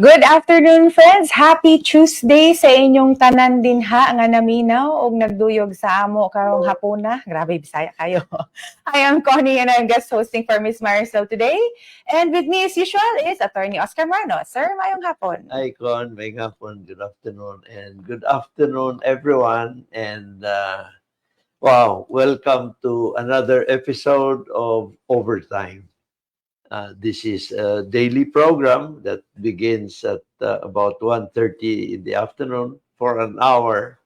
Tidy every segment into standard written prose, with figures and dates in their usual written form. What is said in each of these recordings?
Good afternoon, friends. Happy Tuesday sa inyong tanan din ha nga naminaw og nagduyog sa amo karong hapuna. Grabe Bisaya kayo. I am Connie and I'm guest hosting for Miss Maricel today. And with me as usual is Attorney Oscar Marno. Sir, mayong hapon. Hi, Con. May hapon. Good afternoon. And good afternoon, everyone. And wow, welcome to another episode of Overtime. This is a daily program that begins at about 1:30 in the afternoon for an hour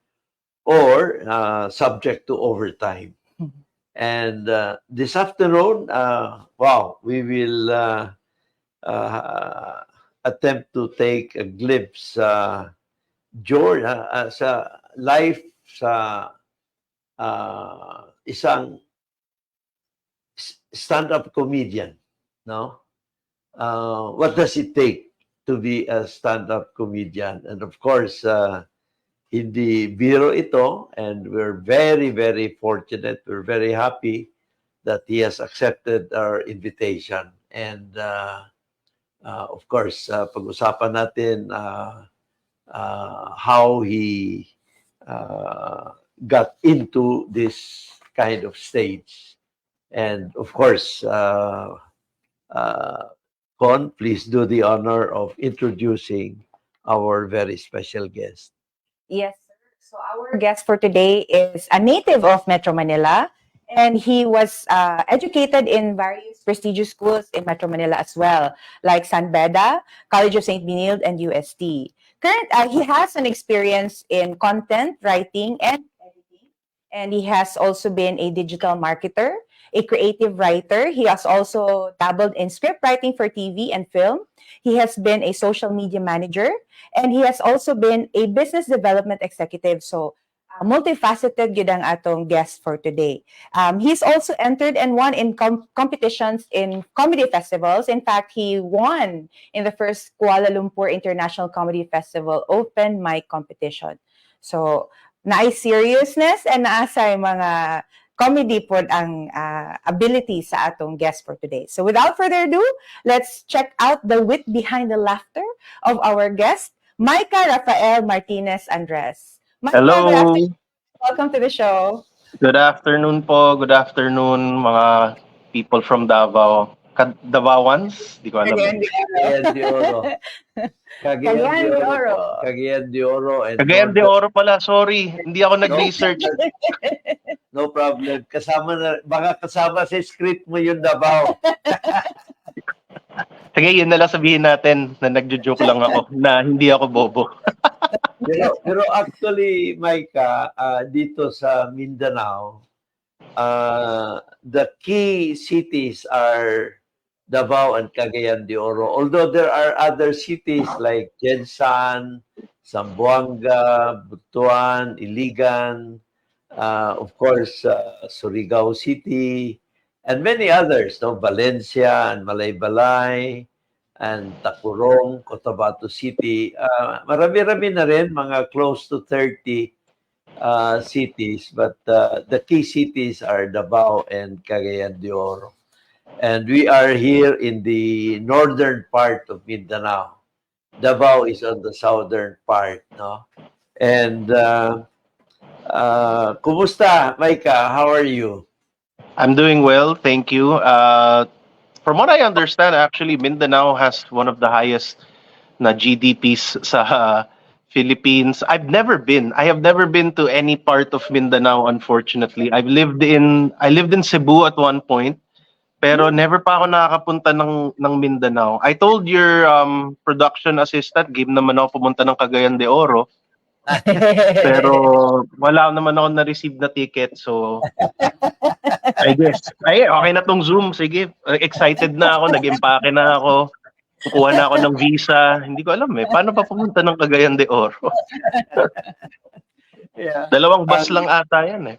or subject to overtime. And this afternoon, wow, we will attempt to take a glimpse sa life sa isang stand-up comedian, no? What does it take to be a stand-up comedian? And of course, hindi biro ito, and we're very, very fortunate. We're very happy that he has accepted our invitation. And of course, pag-usapan natin how he got into this kind of stage. And of course, Con, please do the honor of introducing our very special guest. Yes, sir. So our guest for today is a native of Metro Manila, and he was educated in various prestigious schools in Metro Manila as well, like San Beda, College of St. Benilde, and UST. He has an experience in content writing and editing, and he has also been a digital marketer, a creative writer. He has also dabbled in script writing for TV and film. He has been a social media manager, and he has also been a business development executive. So, multifaceted yun ang atong guest for today. He's also entered and won in competitions in comedy festivals. In fact, he won in the first Kuala Lumpur International Comedy Festival open mic competition. So, naay seriousness and naasay mga comedy po ang ability sa atong guest for today. So without further ado, let's check out the wit behind the laughter of our guest, Micah Rafael Martinez Andres. Micah, Hello. Welcome to the show. Good afternoon po. Good afternoon mga people from Davao. Davawans? Di ko alam. Cagayan de Oro. Cagayan de Oro. Cagayan de Oro. Cagayan de Oro pala. Sorry. Hindi ako nag-research. No problem. Baka kasama sa script mo yung Davao. Sige, yun na lang sabihin natin na nagjo-joke lang ako na hindi ako bobo. pero actually, Micah, dito sa Mindanao, the key cities are Davao and Cagayan de Oro. Although there are other cities like Jensan, Zamboanga, Butuan, Iligan, of course, Surigao City, and many others, no? Valencia and Malaybalay, and Tacurong, Cotabato City. Marami-rami na rin, mga close to 30 cities, but the key cities are Davao and Cagayan de Oro. And we are here in the northern part of Mindanao. Davao is on the southern part, no? And kumusta, Micah? How are you? I'm doing well, thank you. From what I understand, actually, Mindanao has one of the highest na GDPs sa Philippines. I have never been to any part of Mindanao, unfortunately. I lived in Cebu at one point, pero never pa ako nakakapunta ng Mindanao. I told your production assistant, game naman ako pumunta ng Cagayan de Oro. Pero wala naman ako na-receive na ticket, so I guess. Okay na tong Zoom. Sige, excited na ako, nag-impake na ako. Kukuha na ako ng visa. Hindi ko alam paano pa pumunta ng Cagayan de Oro? Yeah. 2 bus lang ata yan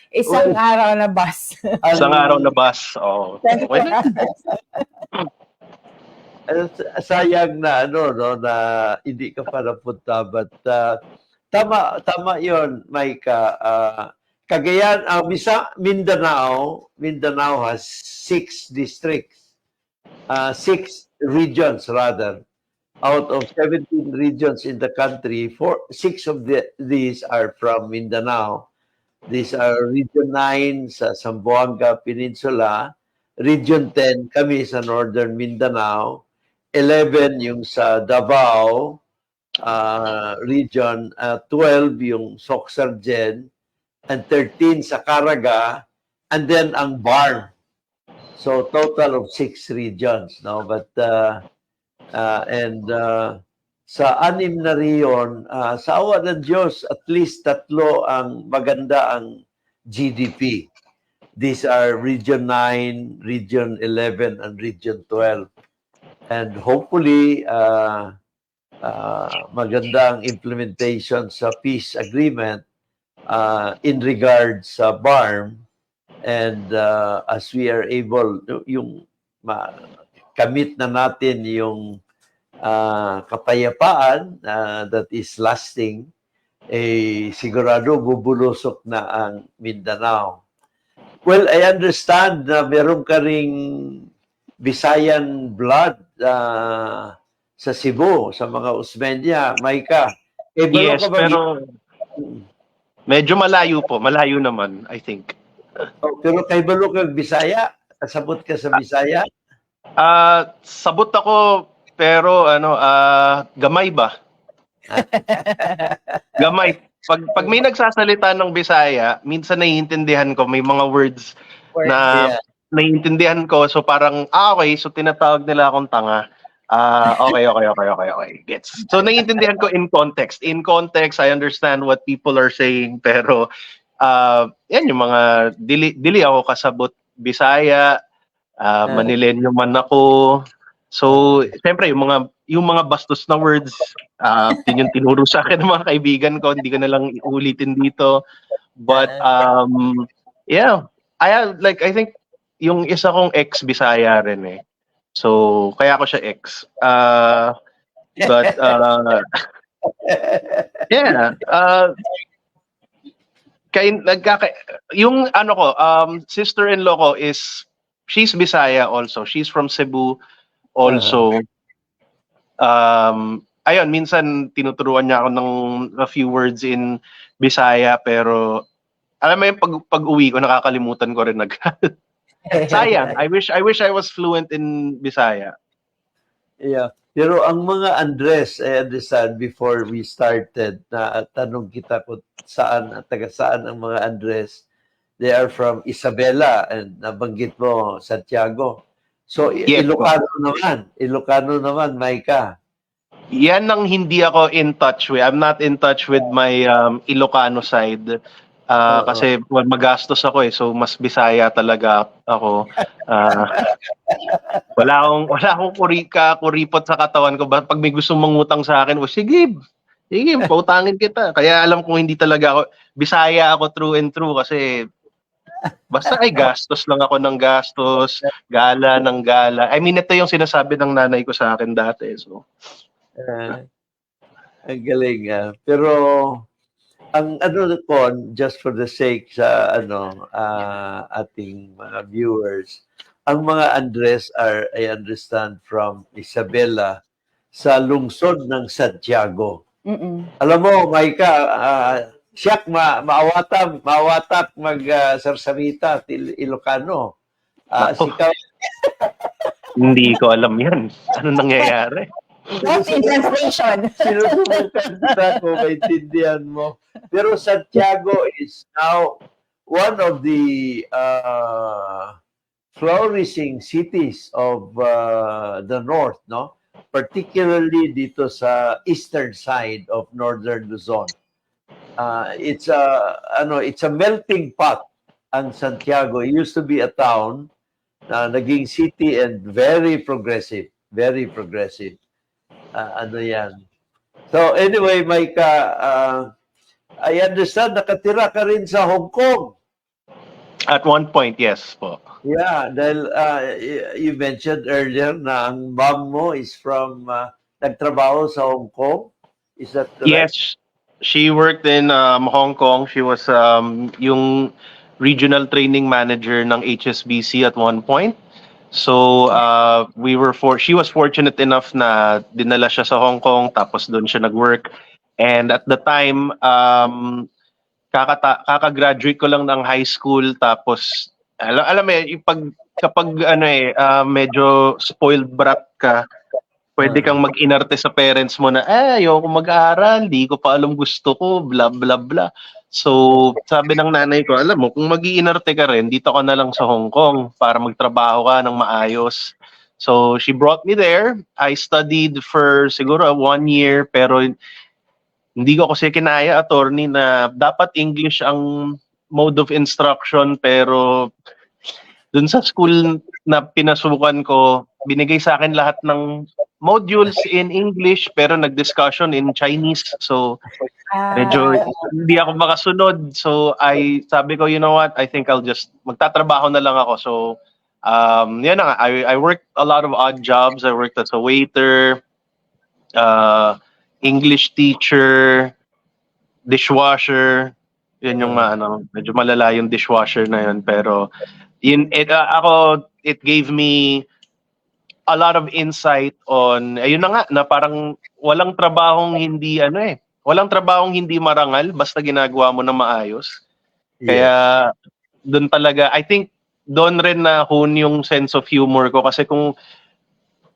Isang araw na bus. Isang araw na bus. Oh. Sayang na na hindi ka pa napunta, but tama 'yon, Micah. Cagayan, Mindanao has 6 districts. 6 regions rather. Out of 17 regions in the country, 6 of these are from Mindanao. These are Region 9 sa Zamboanga Peninsula, Region 10 kami sa Northern Mindanao, 11 yung sa Davao region, 12 yung Soxargen, and 13 sa Caraga, and then ang BARM. So total of 6 regions, no? But sa 6 na riyon, sa awa ng Diyos, at least 3 ang maganda ang GDP. These are Region 9, Region 11, and Region 12. And hopefully, maganda ang implementation sa peace agreement in regards sa BARM. And as we are able, yung kamit na natin yung kapayapaan that is lasting, sigurado bubulusok na ang Mindanao. Well, I understand na meron ka ring Visayan blood sa Cebu, sa mga Osmeña, Maika. Yes, pero medyo malayo po. Malayo naman, I think. Pero kay balo ka Bisaya? Kasabot ka sa Bisaya? Sabot ako, pero gamay ba? Gamay. Pag may nagsasalita ng Bisaya, minsan naiintindihan ko, may mga words na naiintindihan ko. So parang, okay, so tinatawag nila akong tanga. Okay. Gets. So naiintindihan ko in context. In context, I understand what people are saying, pero yan yung mga dili ako kasabot Bisaya, Manileño man ako. So, siyempre yung mga bastos na words, yung tinuro sa akin ng mga kaibigan ko, hindi ko na lang uulitin dito. But yeah, I think yung isa kong ex Bisaya rin eh. So, kaya ako siya ex. But yeah, yung sister-in-law ko she's Bisaya also. She's from Cebu also. Ayun, minsan tinuturuan niya ako ng a few words in Bisaya, pero alam mo yung pag-uwi ko, nakakalimutan ko rin sayang. I wish I was fluent in Bisaya. Yeah. Pero ang mga Andres, I understand before we started, na tanong kita kung taga saan ang mga Andres, they are from Isabela, and nabanggit mo Santiago. So, yes, Ilocano naman, Maika. Yan ang hindi ako in touch with. I'm not in touch with my Ilocano side. Kasi magastos ako eh. So, mas Bisaya talaga ako. Wala akong kuripot sa katawan ko. Pag may gusto mangutang sa akin, sige, pautangin kita. Kaya alam kong hindi talaga ako, Bisaya ako true and true kasi basta ay gastos lang ako ng gastos, gala ng gala. I mean, ito yung sinasabi ng nanay ko sa akin dati. So, ang galing. Pero, ang just for the sake sa ating mga viewers, ang mga Andres are, I understand, from Isabela sa lungsod ng Santiago. Alam mo, Maika, siyak maawatak mag-sarsamita Ilocano. Hindi ko alam yan. Ano nangyayari? What's in translation? Sinusubukan kita kung maintindihan mo. Pero Santiago is now one of the flourishing cities of the north, no? Particularly dito sa eastern side of northern Luzon. It's a melting pot ang Santiago. It used to be a town na naging city and very progressive. Yan. So anyway, Maika, I understand nakatira ka rin sa Hong Kong. At one point, yes po. Yeah, dahil you mentioned earlier na ang mom mo is from nagtrabaho sa Hong Kong. Is that correct? Yes, she worked in Hong Kong. She was yung regional training manager ng HSBC at one point. So she was fortunate enough na dinala siya sa Hong Kong, tapos doon siya nag-work. And at the time, kaka-graduate ko lang ng high school, tapos alam mo yung kapag medyo spoiled brat ka, pwede kang mag-inarte sa parents mo na, ayoko mag-aaral, di ko pa alam gusto ko, bla bla bla. So, sabi ng nanay ko, alam mo, kung mag-iinarte ka rin, dito ka na lang sa Hong Kong para magtrabaho ka ng maayos. So, she brought me there. I studied for siguro 1 year, pero hindi ko kasi kinaya, attorney, na dapat English ang mode of instruction, pero dun sa school na pinasukan ko, binigay sa akin lahat ng modules in English, pero nag-discussion in Chinese. So, medyo hindi ako makasunod. So, sabi ko, you know what, I think I'll just magtatrabaho na lang ako. So, yan na nga. I worked a lot of odd jobs. I worked as a waiter, English teacher, dishwasher. Yan yung medyo malala yung dishwasher na yun. Pero, it gave me a lot of insight on, ayun na nga, na parang walang trabahong hindi walang trabahong hindi marangal basta ginagawa mo na maayos. Kaya doon talaga, I think doon rin na hone yung sense of humor ko, kasi kung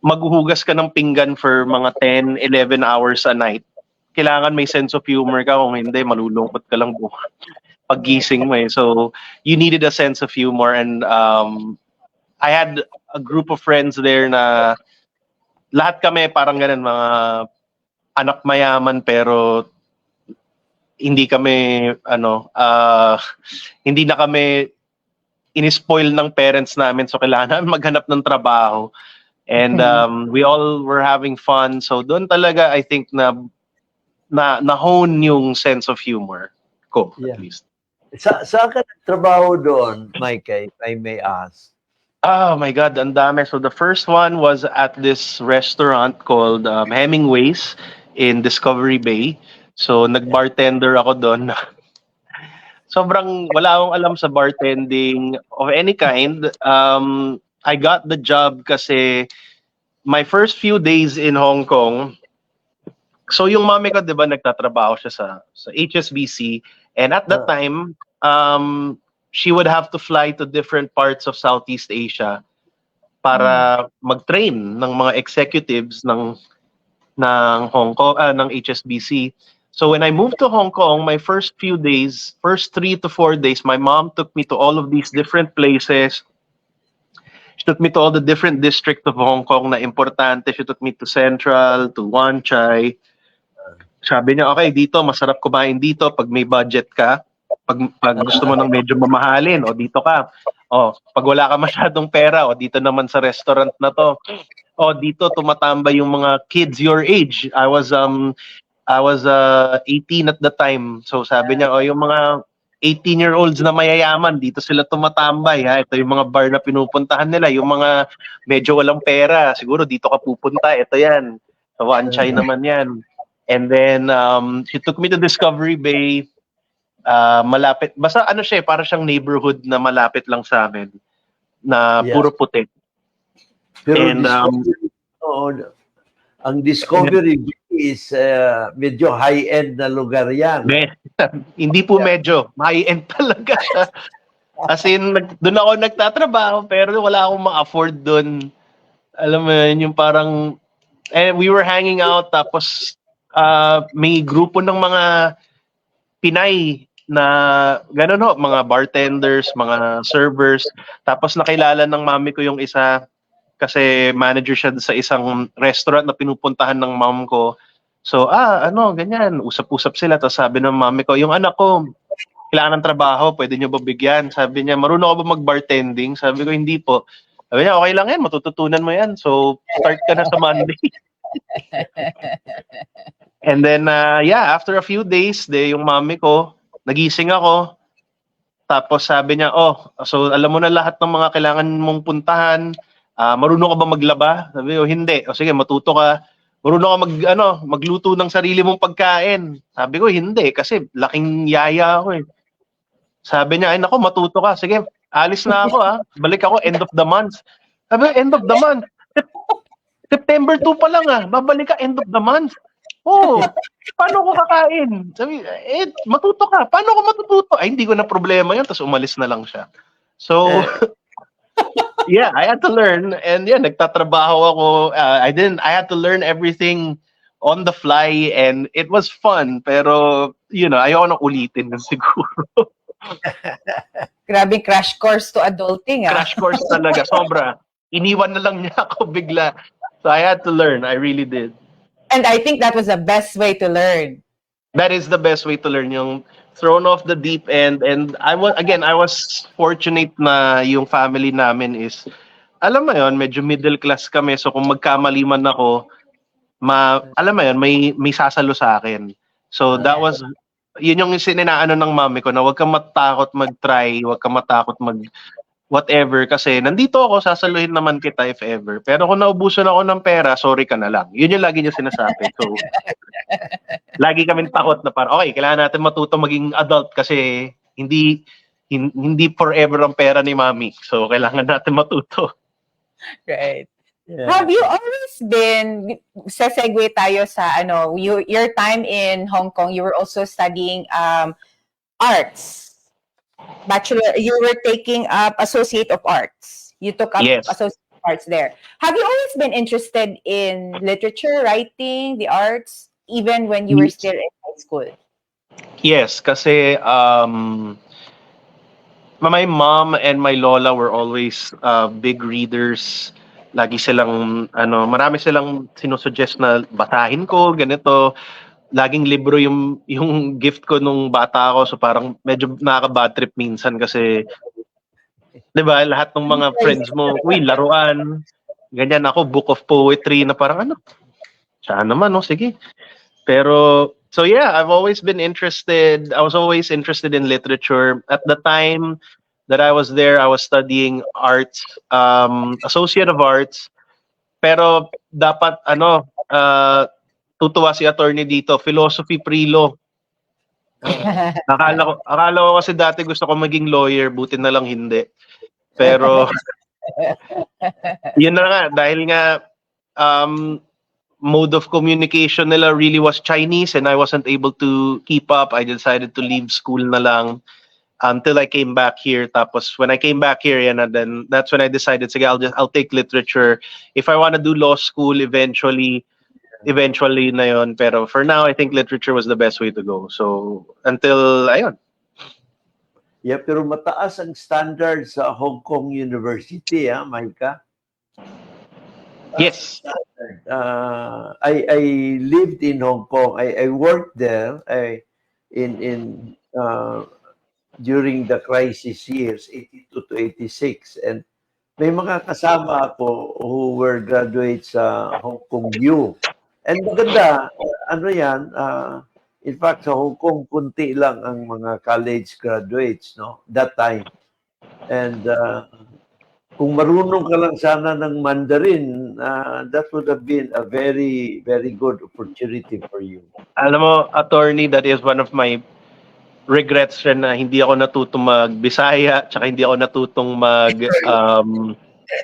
maghuhugas ka ng pinggan for mga 10, 11 hours a night, kailangan may sense of humor ka, kung hindi malulungkot ka lang paggising mo eh. So you needed a sense of humor, and I had a group of friends there na lahat kami parang ganun, mga anak mayaman, pero hindi kami hindi na kami inispoil ng parents namin, so kailangan namin maghanap ng trabaho. And we all were having fun. So doon talaga I think na hone yung sense of humor ko, at least. Saan ka nagtrabaho doon, Mike, if I may ask? Oh my God, ang dami. So the first one was at this restaurant called Hemingway's in Discovery Bay. So nag-bartender ako doon. Sobrang wala akong alam sa bartending of any kind. I got the job kasi my first few days in Hong Kong, so yung mami ko, di ba, nagtatrabaho siya sa HSBC, and at that time, she would have to fly to different parts of Southeast Asia para mag-train ng mga executives ng Hong Kong, ng HSBC. So when I moved to Hong Kong, my first 3 to 4 days, my mom took me to all of these different places. She took me to all the different districts of Hong Kong na importante. She took me to Central, to Wan Chai. Sabi niya, okay, dito, masarap kumain dito pag may budget ka. Pag gusto mo ng medyo mamahalin, o dito ka. O, pag wala ka masyadong pera, o dito naman sa restaurant na to. O, dito tumatambay yung mga kids your age. I was 18 at the time. So sabi niya, yung mga 18-year-olds na mayayaman, dito sila tumatambay. Ha? Ito yung mga bar na pinupuntahan nila. Yung mga medyo walang pera, siguro dito ka pupunta. Ito yan. Sa Wan Chai naman yan. And then, she took me to Discovery Bay. Malapit. Basta siya, para siyang neighborhood na malapit lang sa amin. Na puro puti. Pero and, ang Discovery is medyo high-end na lugar yan. Hindi po medyo. High-end talaga. As in, doon ako nagtatrabaho, pero wala akong ma-afford doon. Alam mo yun, yung parang, we were hanging out, tapos may grupo ng mga Pinay na gano'n ho, mga bartenders, mga servers. Tapos nakilala ng mami ko yung isa, kasi manager siya sa isang restaurant na pinupuntahan ng mom ko. So, ganyan, usap-usap sila. Tapos sabi ng mami ko, yung anak ko, kailangan ng trabaho, pwede niyo ba bigyan? Sabi niya, marunong ka ba mag-bartending? Sabi ko, hindi po. Sabi niya, okay lang yan, matututunan mo yan. So, start ka na sa Monday. And then, after a few days, yung mami ko, nagising ako. Tapos sabi niya, so alam mo na lahat ng mga kailangan mong puntahan. Marunong ka ba maglaba? Sabi ko, hindi. O sige, matuto ka. Marunong ka magluto ng sarili mong pagkain. Sabi ko, hindi. Kasi laking yaya ako eh. Sabi niya, ay nako, matuto ka. Sige, alis na ako balik ako end of the month. Sabi, end of the month. September 2 pa lang babalik ka end of the month. Oh, paano ko kakain? Sabi, matuto ka. Paano ko matututo? Ay, hindi ko na problema yun. Tapos umalis na lang siya. So, yeah, I had to learn. And yeah, nagtatrabaho ako. I had to learn everything on the fly. And it was fun. Pero, ayoko na ulitin na siguro. Grabe crash course to adulting, Crash course talaga. Sobra. Iniwan na lang niya ako bigla. So I had to learn. I really did. And I think that was the best way to learn. That is the best way to learn, yung thrown off the deep end. And I was fortunate na yung family namin is, alam mo yon, medyo middle class kami. So kung magkamali man ako, alam mo yon, may sasalo sa akin. So that was, yun yung sininaano ng mami ko na huwag kang matakot mag-try, huwag kang matakot whatever, kasi nandito ako, sasaluhin naman kita if ever. Pero kung naubusan ako ng pera, sorry ka na lang. Yun yung lagi niya sinasabi. So, lagi kaming takot na parang, okay, kailangan natin matuto maging adult kasi hindi forever ang pera ni mami. So, kailangan natin matuto. Right. Yeah. Have you always been, sesegue tayo sa, your time in Hong Kong, you were also studying arts. Bachelor, you were taking up Associate of Arts. You took up Yes. Associate of Arts there. Have you always been interested in literature, writing, the arts, even when you were still in high school? Yes, kasi my mom and my lola were always big readers. Lagi silang, marami silang sinusuggest na basahin ko, ganito. Laging libro yung gift ko nung bata ako, so parang medyo nakaka-bad trip minsan kasi 'di ba lahat ng mga friends mo, laruan, ganyan, ako book of poetry na parang siya naman sige. Pero so yeah, I was always interested in literature. At the time that I was there, I was studying arts, Associate of Arts, pero dapat tutuwa si attorney dito, philosophy pre-law. Akala ko kasi dati gusto ko maging lawyer, buti na lang hindi. Pero yun na nga, dahil nga mode of communication nila really was Chinese and I wasn't able to keep up. I decided to leave school na lang until I came back here. Tapos when I came back here, then that's when I decided, sige, I'll take literature. If I want to do law school eventually na yon, pero for now I think literature was the best way to go. So until ayun. Yeah, pero mataas ang standard sa Hong Kong University, Micah. Yes. I lived in Hong Kong. I worked there during the crisis years 82 to 86, and may mga kasama ako who were graduates sa Hong Kong U. And maganda, in fact, sa Hong Kong, kunti lang ang mga college graduates, that time. And kung marunong ka lang sana ng Mandarin, that would have been a very, very good opportunity for you. Alam mo, attorney, that is one of my regrets rin na hindi ako natutong mag-Bisaya, tsaka hindi ako natutong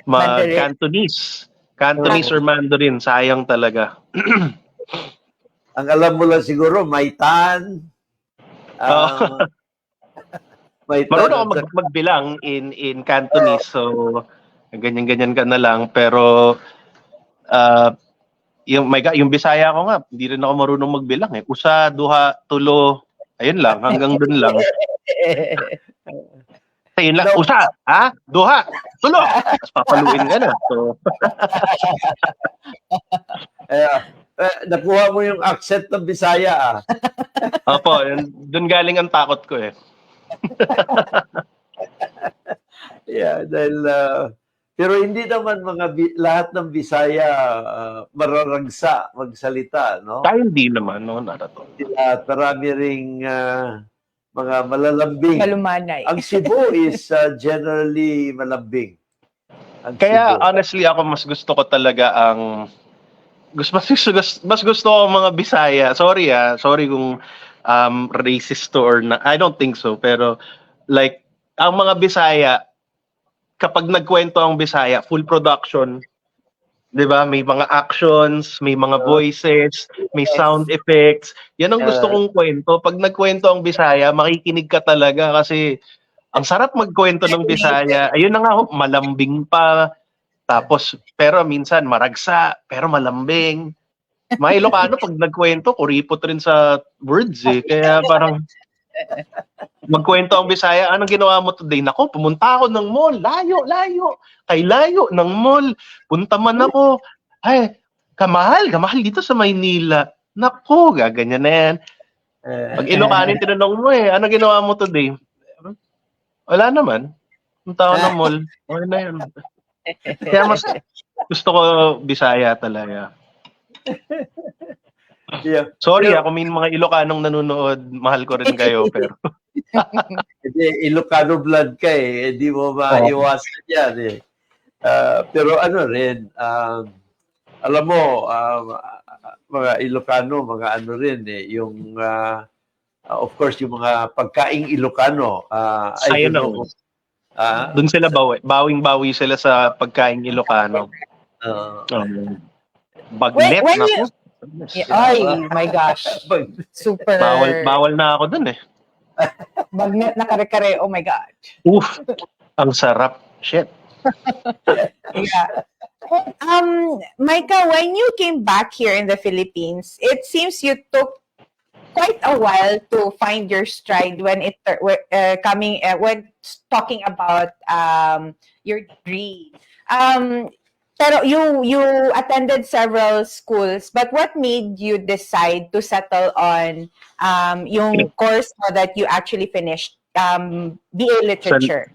mag-Cantonese. Cantonese or Mandarin, sayang talaga. Ang alam mo lang siguro, Maitan. Marunong ako magbilang in Cantonese, so ganyan-ganyan ka na lang. Pero yung Bisaya ko nga, hindi rin ako marunong magbilang. Usa, duha, tulo, ayun lang, hanggang dun lang. Ayun lang, usa, duha, tulo. Tapos papaluin ka na. So, nakuha mo yung accent ng Bisaya, Opo, dun galing ang takot ko Yeah, dahil pero hindi naman lahat ng Bisaya mararagsa magsalita, no? Kaya hindi naman, not at all. Marami ring mga malalambing. Malumanay. Ang Cebu is generally malambing. Kaya honestly ako mas gusto ko talaga mas gusto ko mga Bisaya. Sorry kung racist to or not. I don't think so, pero like ang mga Bisaya kapag nagkwento ang Bisaya, full production, 'di ba? May mga actions, may mga voices, may Yes. sound effects. Yan ang gusto Ah. kong kwento. Pag nagkwento ang Bisaya, makikinig ka talaga kasi ang sarap magkwento ng Bisaya. Ayun na nga, malambing pa. Tapos, pero minsan maragsa, pero malambing. Mga Ilocano, pag nagkwento, kuripot rin sa words eh. Kaya parang, magkwento ang Bisaya, anong ginawa mo today? Nako, pumunta ako ng mall. Layo, layo. Kay layo ng mall. Punta man ako. Ay, kamahal dito sa Maynila. Nako, gaganyan na yan. Pag Ilocano yung tinanong mo anong ginawa mo today? Wala naman. Punta ako ng mall. Okay na yan. Kaya mas gusto ko Bisaya talaga. Yeah. Sorry Pero- kung may mga Ilocanong nanonood, mahal ko rin kayo pero Hindi, Ilocano blood ka hindi mo maiwasan yan pero ano rin, alam mo, mga Ilocano, mga ano rin yung, of course, yung mga pagkaing Ilocano. I ayun don't na. know. Doon sila bawing-bawi sila sa pagkain Ilocano. Bagnet When na you- Ay, my gosh. Super. Bawal na ako dun Magnet na kare-kare. Oh my God. Oof, ang sarap. Shit. Yeah. Micah, when you came back here in the Philippines, it seems you took quite a while to find your stride when when talking about your degree. Pero you attended several schools, but what made you decide to settle on yung course that you actually finished, BA Literature?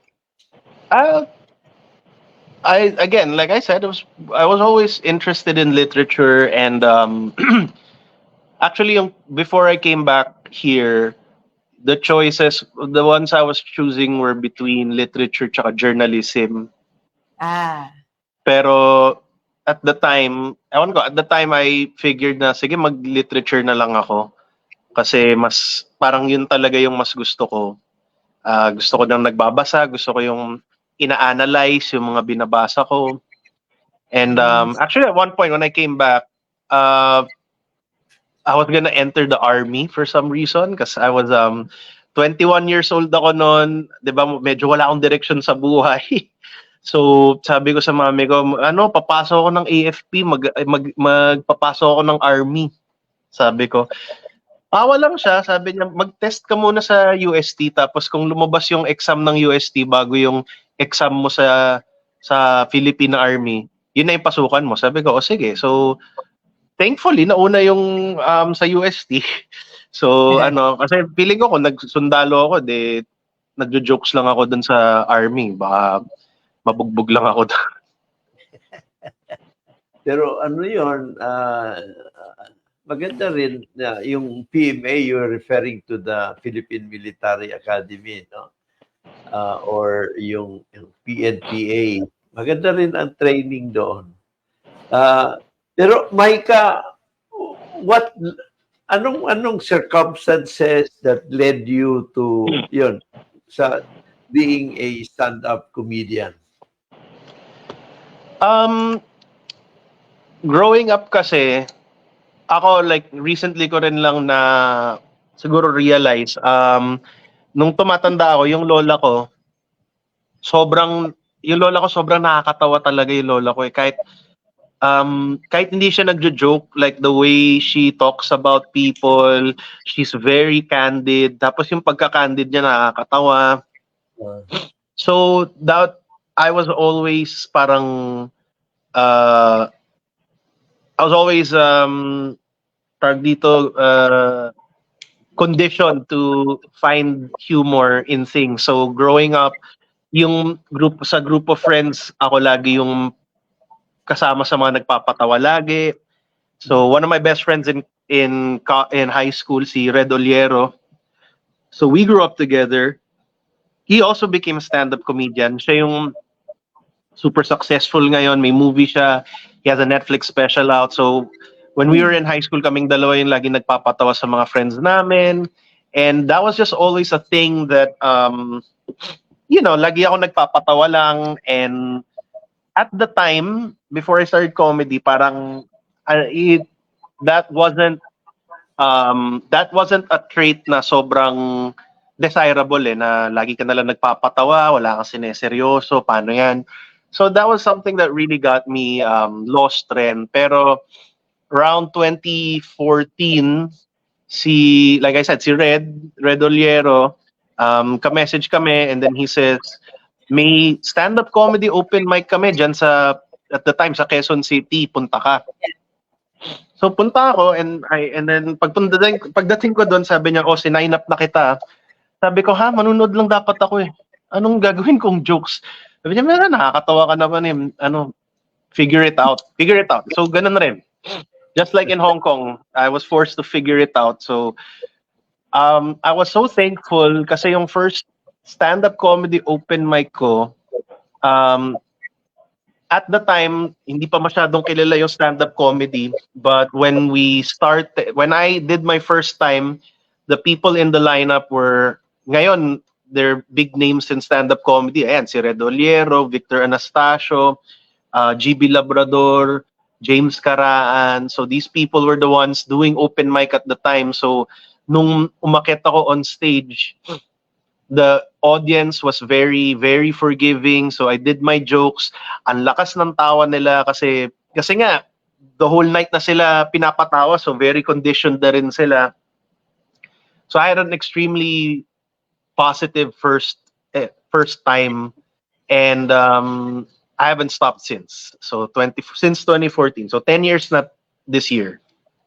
Again, like I said, I was always interested in literature, and actually, before I came back here, the ones I was choosing were between literature and journalism. Pero at the time, I figured na sige, mag-literature na lang ako. Kasi parang yun talaga yung mas gusto ko. Gusto ko nang nagbabasa, gusto ko yung ina-analyze yung mga binabasa ko. And actually at one point when I came back, I was gonna enter the army for some reason kasi I was 21 years old ako noon, 'di ba? Medyo wala akong direction sa buhay. So, sabi ko sa mami ko, papasok ako ng AFP, magpapasok ako ng army. Sabi ko. Awa lang siya, sabi niya, mag-test ka muna sa UST, tapos kung lumabas yung exam ng UST bago yung exam mo sa Philippine Army, yun na yung pasukan mo. Sabi ko, sige. So, thankfully, nauna yung sa UST. So, kasi feeling ko kung nagsundalo ako, nagjo-jokes lang ako dun sa army. Baka mabugbog lang ako doon. Pero ano yun, maganda rin na yung PMA, you're referring to the Philippine Military Academy, no? Or yung PNPA. Maganda rin ang training doon. Pero Micah, anong circumstances that led you to yun sa being a stand-up comedian? Growing up kasi, ako recently ko rin lang na siguro realize, nung tumatanda ako, yung lola ko sobrang nakakatawa talaga yung lola ko. Kahit hindi siya nagjo-joke, like the way she talks about people, she's very candid. Tapos yung pagka-candid niya nakakatawa. So that I was always conditioned to find humor in things. So growing up, sa group of friends, ako lagi yung kasama sa mga nagpapatawa lagi. So one of my best friends in high school, si Red Oliero. So we grew up together. He also became a stand-up comedian. Siya yung super successful ngayon. May movie siya. He has a Netflix special out. So when we were in high school, kaming dalawa yung lagi nagpapatawa sa mga friends namin. And that was just always a thing that lagi ako nagpapatawa lang. And at the time, before I started comedy, parang that wasn't a trait na sobrang desirable na lagi ka nalang nagpapatawa, wala kang sineseryoso, paano yan? So that was something that really got me lost rin. Pero around 2014, like I said, si Red Oliero, ka-message kami, and then he says, may stand-up comedy open mic kami dyan at the time, sa Quezon City, punta ka. So punta ako, and then pagdating ko doon, sabi niya, sinign up na kita. Sabi ko, manunod lang dapat ako eh. Anong gagawin kong jokes? Sabi niya, nakakatawa ka naman eh. Figure it out. So ganun rin. Just like in Hong Kong, I was forced to figure it out. So I was so thankful kasi yung first stand-up comedy open mic ko, at the time, hindi pa masyadong kilala yung stand-up comedy. But when I did my first time, the people in the lineup ngayon, they're big names in stand-up comedy. Ayan, si Red Oliero, Victor Anastasio, GB Labrador, James Caraan. So these people were the ones doing open mic at the time. So nung umakyat ako on stage, the audience was very, very forgiving. So I did my jokes. Ang lakas ng tawa nila kasi nga, the whole night na sila pinapatawa. So very conditioned na rin sila. So I had an extremely positive first time. And I haven't stopped since. So since 2014. So 10 years na this year.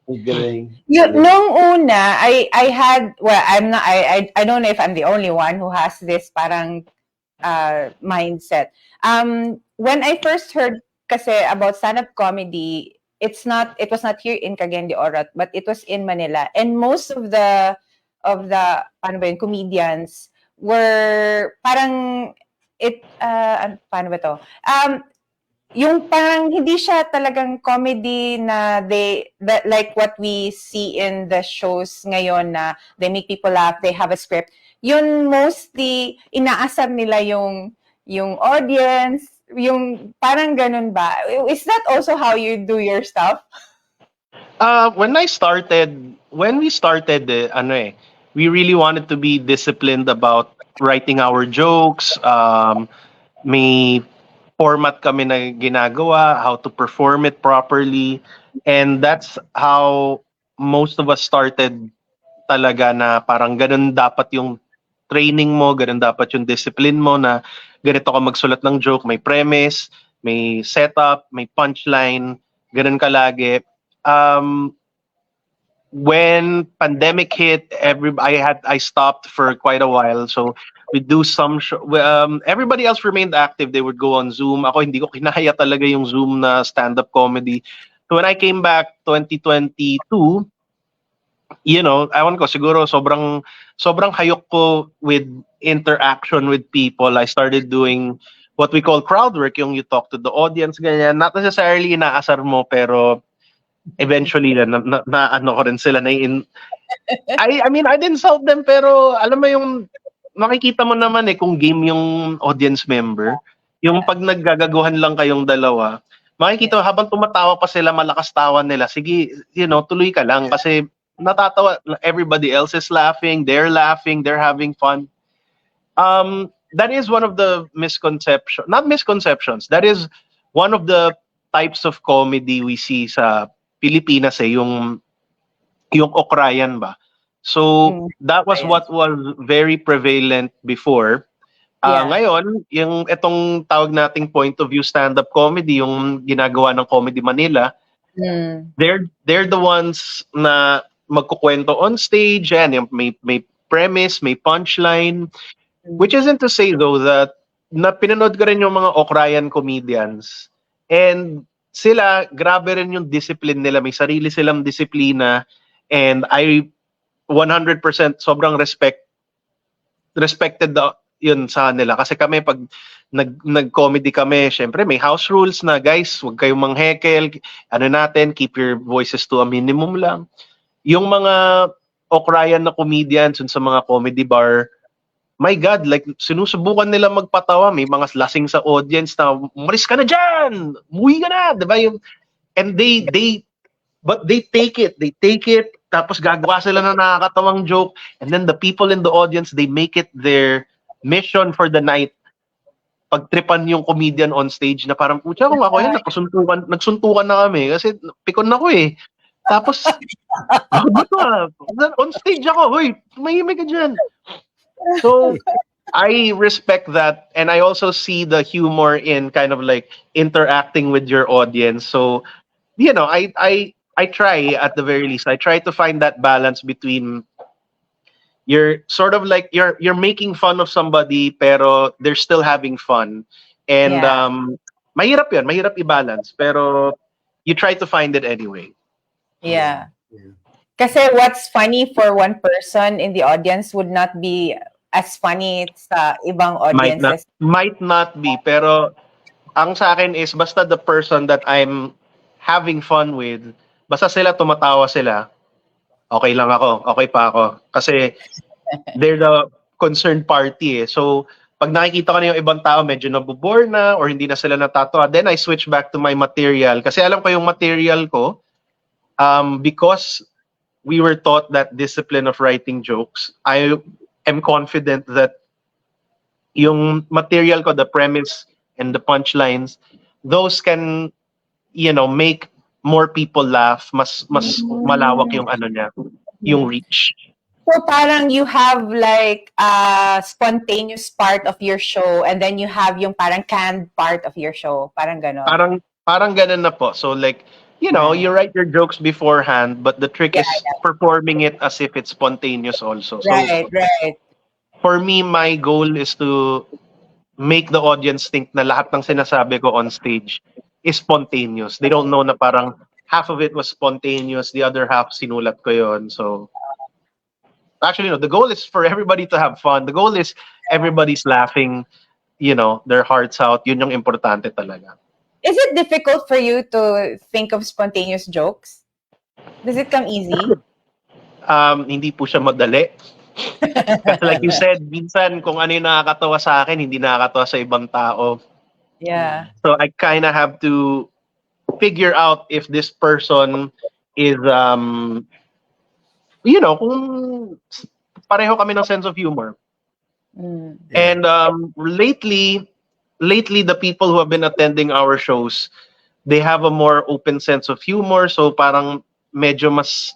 Galing. Nung una, I had, well, I don't know if I'm the only one who has this parang mindset. When I first heard kasi about stand-up comedy, it was not here in Cagayan de Oro, but it was in Manila. And most of the paano ba yun, comedians were parang paano ba to? Yung parang hindi siya talagang comedy na like what we see in the shows ngayon na they make people laugh, they have a script. Yun mostly inaasar nila yung audience, yung parang ganun ba? Is that also how you do your stuff? When we started, we really wanted to be disciplined about writing our jokes. May format kami na ginagawa, how to perform it properly. And that's how most of us started talaga, na parang ganun dapat yung training mo, ganun dapat yung discipline mo, na ganito ka magsulat ng joke, may premise, may setup, may punchline, ganun ka lagi. When pandemic hit, I stopped for quite a while. So we do some everybody else remained active. They would go on Zoom. Ako hindi ko kinaya talaga yung Zoom na stand-up comedy. So when I came back 2022, ewan ko, siguro sobrang hayok ko with interaction with people. I started doing what we call crowd work, yung you talk to the audience, ganyan. Not necessarily inaasar mo, pero eventually na ano ko rin sila I mean, I'd insult them, pero alam mo yung makikita mo naman kung game yung audience member, yung pag naggagaguhan lang kayong dalawa, makikita habang tumatawa pa sila, malakas tawa nila, sige, tuloy ka lang kasi natatawa, everybody else is laughing, they're having fun. That is one of the not misconceptions, that is one of the types of comedy we see sa Pilipinas, yung okrayan ba. So that was what was very prevalent before. Ngayon, yung itong tawag nating point of view stand-up comedy, yung ginagawa ng Comedy Manila, they're the ones na magkukwento on stage, and may premise, may punchline, which isn't to say though that na pinanood ko rin yung mga okrayan comedians, and sila, grabe rin yung discipline nila. May sarili silang disiplina. And I 100% sobrang respected yun sa nila. Kasi kami, pag nag-comedy kami, syempre may house rules na, guys, huwag kayong manghekel. Keep your voices to a minimum lang. Yung mga okrayan na comedians sa mga comedy bar, my God, like, sinusubukan nila magpatawa. May mga lasing sa audience na, umalis ka na dyan! Umuwi ka na! Diba? And but they take it. They take it. Tapos gagawa sila ng nakakatawang joke. And then the people in the audience, they make it their mission for the night. Pagtripan yung comedian on stage na parang, putya, kung ako yan, nagsuntukan na kami. Kasi pikon ako eh. Tapos, on stage ako, hoy, tumahimik ka dyan. So, I respect that, and I also see the humor in kind of like interacting with your audience. So, you know, I try at the very least. I try to find that balance between you're sort of like you're making fun of somebody, pero they're still having fun, and mahirap yun, mahirap i-balance, pero you try to find it anyway. Yeah. Kasi what's funny for one person in the audience would not be as funny sa ibang audiences. Might not be, pero ang sa akin is basta the person that I'm having fun with, basta sila tumatawa sila, okay lang ako, okay pa ako. Kasi they're the concerned party eh. So pag nakikita ko na yung ibang tao medyo nabobore na or hindi na sila natatawa, then I switch back to my material. Kasi alam ko yung material ko, because we were taught that discipline of writing jokes, I am confident that yung material ko, the premise and the punchlines, those can, you know, make more people laugh. Mas malawak yung ano niya, yung reach. So parang you have like a spontaneous part of your show and then you have yung parang canned part of your show. Parang ganon. Parang ganon na po. So like, you know, you write your jokes beforehand, but the trick is performing it as if it's spontaneous also. Right. For me, my goal is to make the audience think na lahat ng sinasabi ko on stage is spontaneous. They don't know na parang half of it was spontaneous, the other half sinulat ko yon. So actually, no, the goal is for everybody to have fun. The goal is everybody's laughing, you know, their hearts out. Yun yung importante talaga. Is it difficult for you to think of spontaneous jokes? Does it come easy? Hindi po siya madali. Kasi like you said, minsan kung ano yung nakakatawa sa akin, hindi nakakatawa sa ibang tao. Yeah. So I kind of have to figure out if this person is, you know, kung pareho kami ng sense of humor. And lately, the people who have been attending our shows, they have a more open sense of humor. So parang medyo mas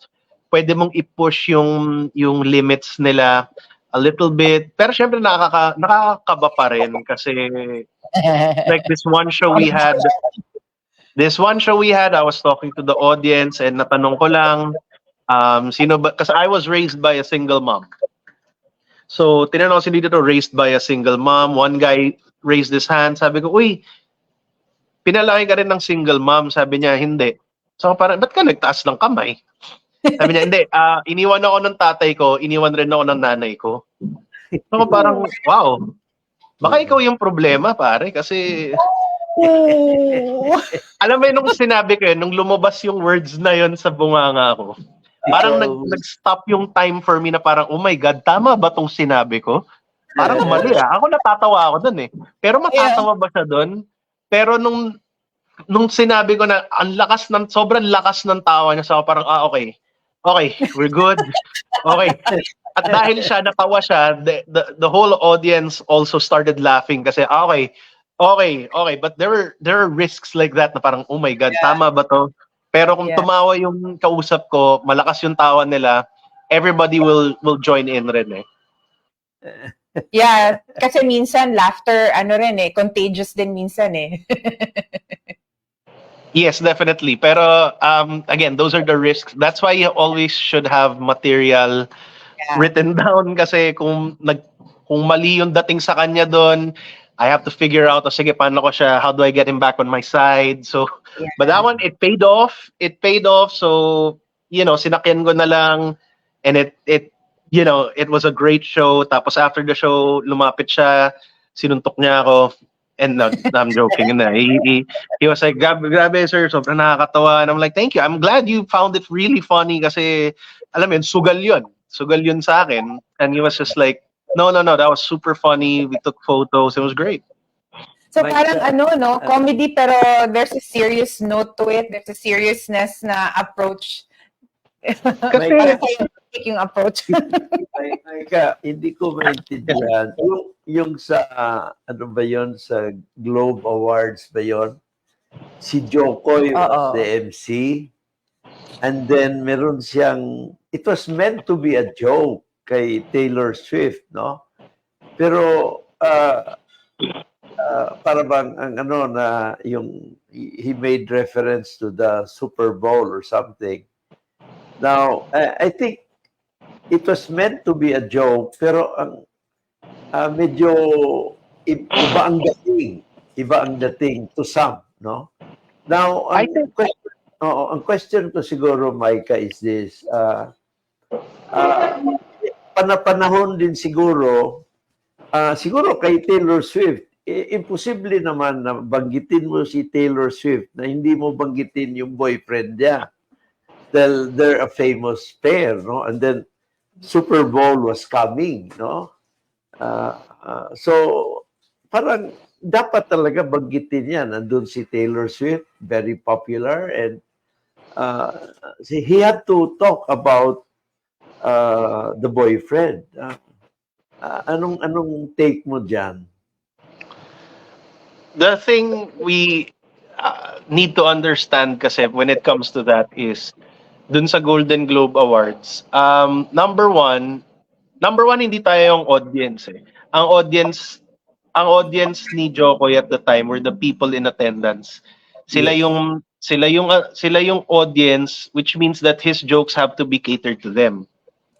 pwede mong i-push yung limits nila a little bit. Pero syempre nakakaba pa rin kasi like this one show we had, I was talking to the audience and natanong ko lang, sino ba, kasi I was raised by a single mom. So tinanong si dito, raised by a single mom. One guy raised his hand. Sabi ko, uy, pinalaki ka rin ng single mom. Sabi niya, hindi. So parang, ba't ka nagtaas ng kamay? Sabi niya, hindi. Iniwan ako ng tatay ko, iniwan rin ako ng nanay ko. So parang, wow. Baka ikaw yung problema, pare. Kasi, alam mo yun, nung sinabi ko yun, nung lumabas yung words na yun sa bunganga ko, parang nag-stop yung time for me na parang, oh my God, tama ba tong sinabi ko? Parang mali ah. Ako natatawa ako dun eh. Pero matatawa ba siya dun? Pero nung sinabi ko na sobrang lakas ng tawa niya, so parang, okay, we're good. Okay. At dahil siya, natawa siya, the whole audience also started laughing kasi, okay. But there are risks like that na parang, oh my God, tama ba to? Pero kung tumawa yung kausap ko, malakas yung tawa nila, everybody will join in rin eh. Yeah, kasi minsan laughter, contagious din minsan eh. Yes, definitely. Pero again, those are the risks. That's why you always should have material written down kasi kung mali yung dating sa kanya doon, I have to figure out, sige, paano ko siya, how do I get him back on my side? So, but that one, it paid off. So, you know, sinakyan ko na lang and it you know, it was a great show. Tapos after the show, lumapit siya, sinuntok niya ako. And no, I'm joking. And he was like, grabe sir, sobrang nakakatawa. And I'm like, thank you. I'm glad you found it really funny kasi, alam mo yun, sugal yun sa akin. And he was just like, No, that was super funny. We took photos. It was great. So Mike, parang comedy pero there's a serious note to it. There's a seriousness na approach. Kasi, Parang scientific yung approach. Micah, hindi ko maintindihan. Yung sa, ano ba yon sa Globe Awards ba yon? Si Jokoy was Oo. the MC. And then meron siyang, it was meant to be a joke kay Taylor Swift, no? Pero, para bang ang na yung he made reference to the Super Bowl or something. Now, I think it was meant to be a joke, pero ang medyo iba ang dating to some, no? Now, ang question ko siguro, Micah, is this: panahon din siguro, siguro kay Taylor Swift, imposible naman na banggitin mo si Taylor Swift na hindi mo banggitin yung boyfriend niya. They're a famous pair, no? And then Super Bowl was coming, no? So parang dapat talaga banggitin yan. Nandun si Taylor Swift, very popular, and he had to talk about the boyfriend. Anong take mo dyan? the thing we need to understand kasi when it comes to that is dun sa Golden Globe Awards, number one, hindi tayo yung audience eh. Ang audience ni Jokoy at the time were the people in attendance. Sila yung audience, which means that his jokes have to be catered to them.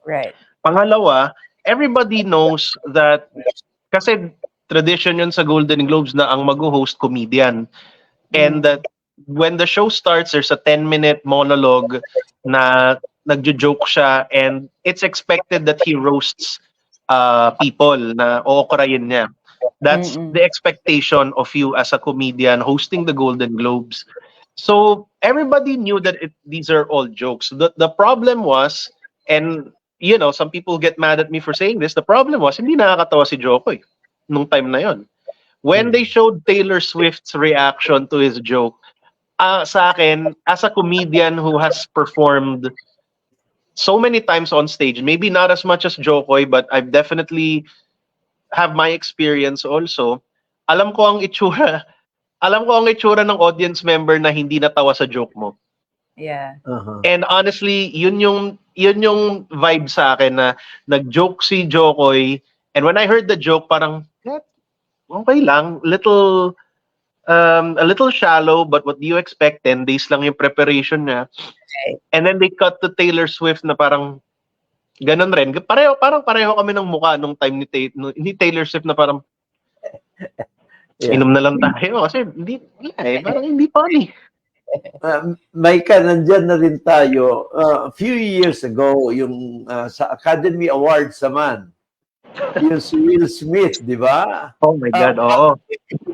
Right. Pangalawa, everybody knows that kasi tradition yun sa Golden Globes na ang mag-host comedian. And that when the show starts, there's a 10-minute monologue na nagjo-joke siya and it's expected that he roasts people na ookrayin niya. That's the expectation of you as a comedian hosting the Golden Globes. So everybody knew that these are all jokes. The problem was, and you know, some people get mad at me for saying this, the problem was hindi nakakatawa si Jokoy nung time na yon. When they showed Taylor Swift's reaction to his joke, sa akin, as a comedian who has performed so many times on stage, maybe not as much as Jokoy, but I've definitely have my experience also. Alam ko ang itsura ng audience member na hindi natawa sa joke mo. Yeah. And honestly, yun yung vibe sa akin na nag-joke si Jokoy, and when I heard the joke, parang okay lang, a little shallow, but what do you expect? 10 days lang yung preparation niya. Okay. And then they cut to Taylor Swift na parang ganun rin. Pareho kami ng mukha nung time ni Taylor Swift na parang inom na lang tayo kasi parang hindi funny. Micah, nandyan na rin tayo. A few years ago, yung sa Academy Awards naman, yung si Will Smith, di ba? Oh my God, oo.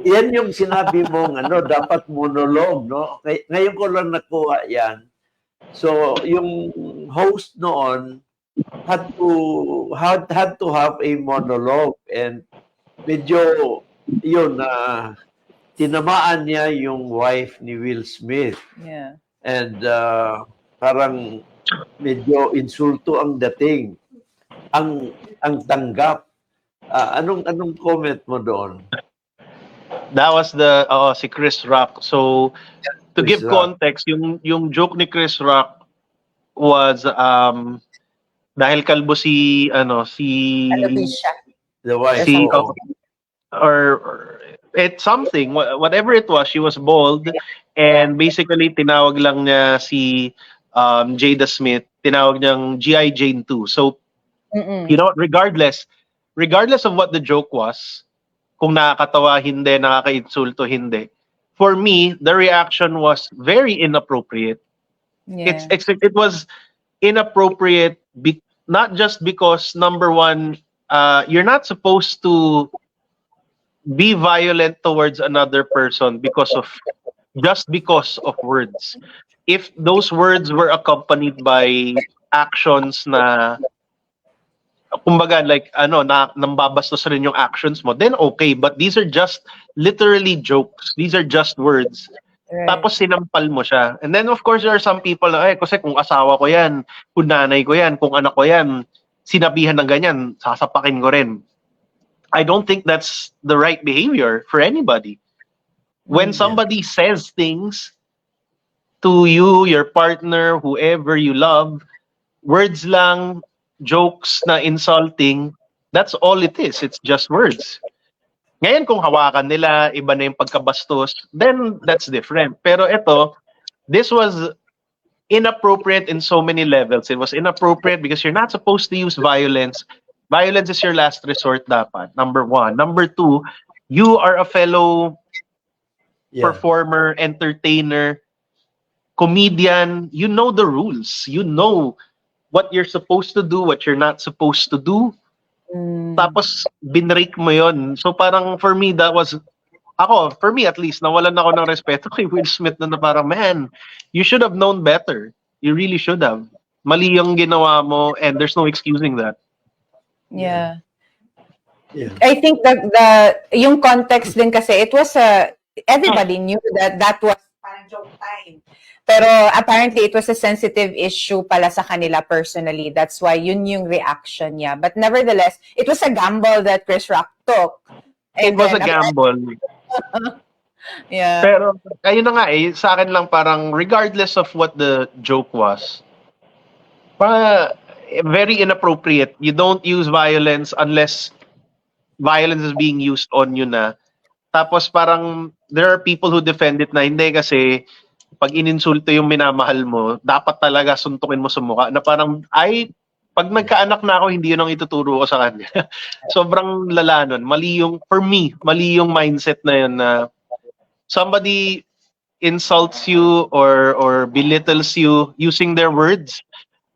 Yan yung sinabi mong dapat monologue, no? Ngayon ko lang nakuha yan. So, yung host noon had to have a monologue, and medyo yun tinamaan niya yung wife ni Will Smith. Yeah. And parang medyo insulto ang dating. Ang tanggap. Anong comment mo doon? That was si Chris Rock. So to Chris give Rock. context, yung joke ni Chris Rock was dahil kalbo si Alopecia. The wife. Or it's something, whatever it was, she was bald, and basically tinawag lang niya si Jada Smith, tinawag niyang G.I. Jane 2. So you know, regardless of what the joke was, kung nakakatawa hindi, nakakainsulto hindi, for me the reaction was very inappropriate. Yeah. It was inappropriate not just because, number one, you're not supposed to be violent towards another person because of words. If those words were accompanied by actions na kumbaga like nambabastos rin yung actions mo, then okay. But these are just literally jokes. These are just words. Right. Tapos sinampal mo siya. And then of course there are some people na, kasi kung asawa ko yan, kung nanay ko yan, kung anak ko yan, sinabihan ng ganyan, sasapakin ko rin. I don't think that's the right behavior for anybody. When somebody says things to you, your partner, whoever you love, words lang, jokes na insulting, that's all it is. It's just words. Ngayon kung hawakan nila, iba na yung pagkabastos, then that's different. Pero ito, this was inappropriate in so many levels. It was inappropriate because you're not supposed to use violence. Violence is your last resort dapat, number one. Number two, you are a fellow performer, entertainer, comedian. You know the rules. You know what you're supposed to do, what you're not supposed to do. Tapos binrake mo yon. So parang for me that was for me at least nawalan ako ng respeto kay Will Smith na parang, man, you should have known better. You really should have. Mali yung ginawa mo and there's no excusing that. Yeah. I think that yung context din kasi it was everybody knew that was parang joke time. Pero apparently, it was a sensitive issue pala sa kanila personally. That's why yun yung reaction niya. But nevertheless, it was a gamble that Chris Rock took. It was a gamble. Yeah. Pero, ayun na nga sa akin lang parang regardless of what the joke was, very inappropriate. You don't use violence unless violence is being used on you na. Tapos parang, there are people who defend it na hindi kasi pag ininsulto yung minamahal mo, dapat talaga suntukin mo sa mukha. Na parang, pag nagkaanak na ako, hindi yun ang ituturo ko sa kanya. Sobrang lala nun. For me, mali yung mindset na yun na somebody insults you or belittles you using their words.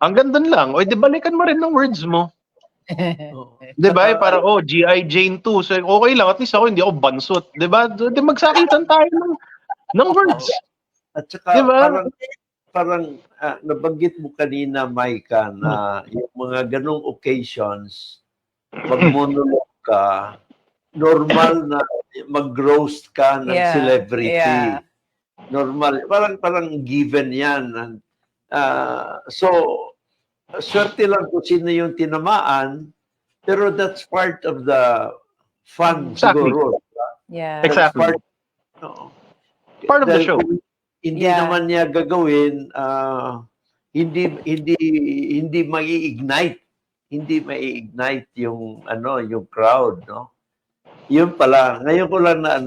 Hanggang dun lang. O, di balikan mo rin ng words mo. Di ba? Parang, G.I. Jane 2. So, okay lang. At least ako, hindi ako bansot. Di ba? Di magsakitan tayo ng words. At saka diba? parang nabanggit mo kanina, Maika, na yung mga ganong occasions, mag-monologue ka, normal na mag-roast ka ng celebrity. Yeah. Normal. Parang given yan. So, swerte lang kung sino yung tinamaan, pero that's part of the fun siguro. Yeah. Exactly. Part of the show. Hindi naman niya gagawin, hindi mai-ignite. Hindi mai-ignite yung yung crowd, no? Yun pala. Ngayon ko lang na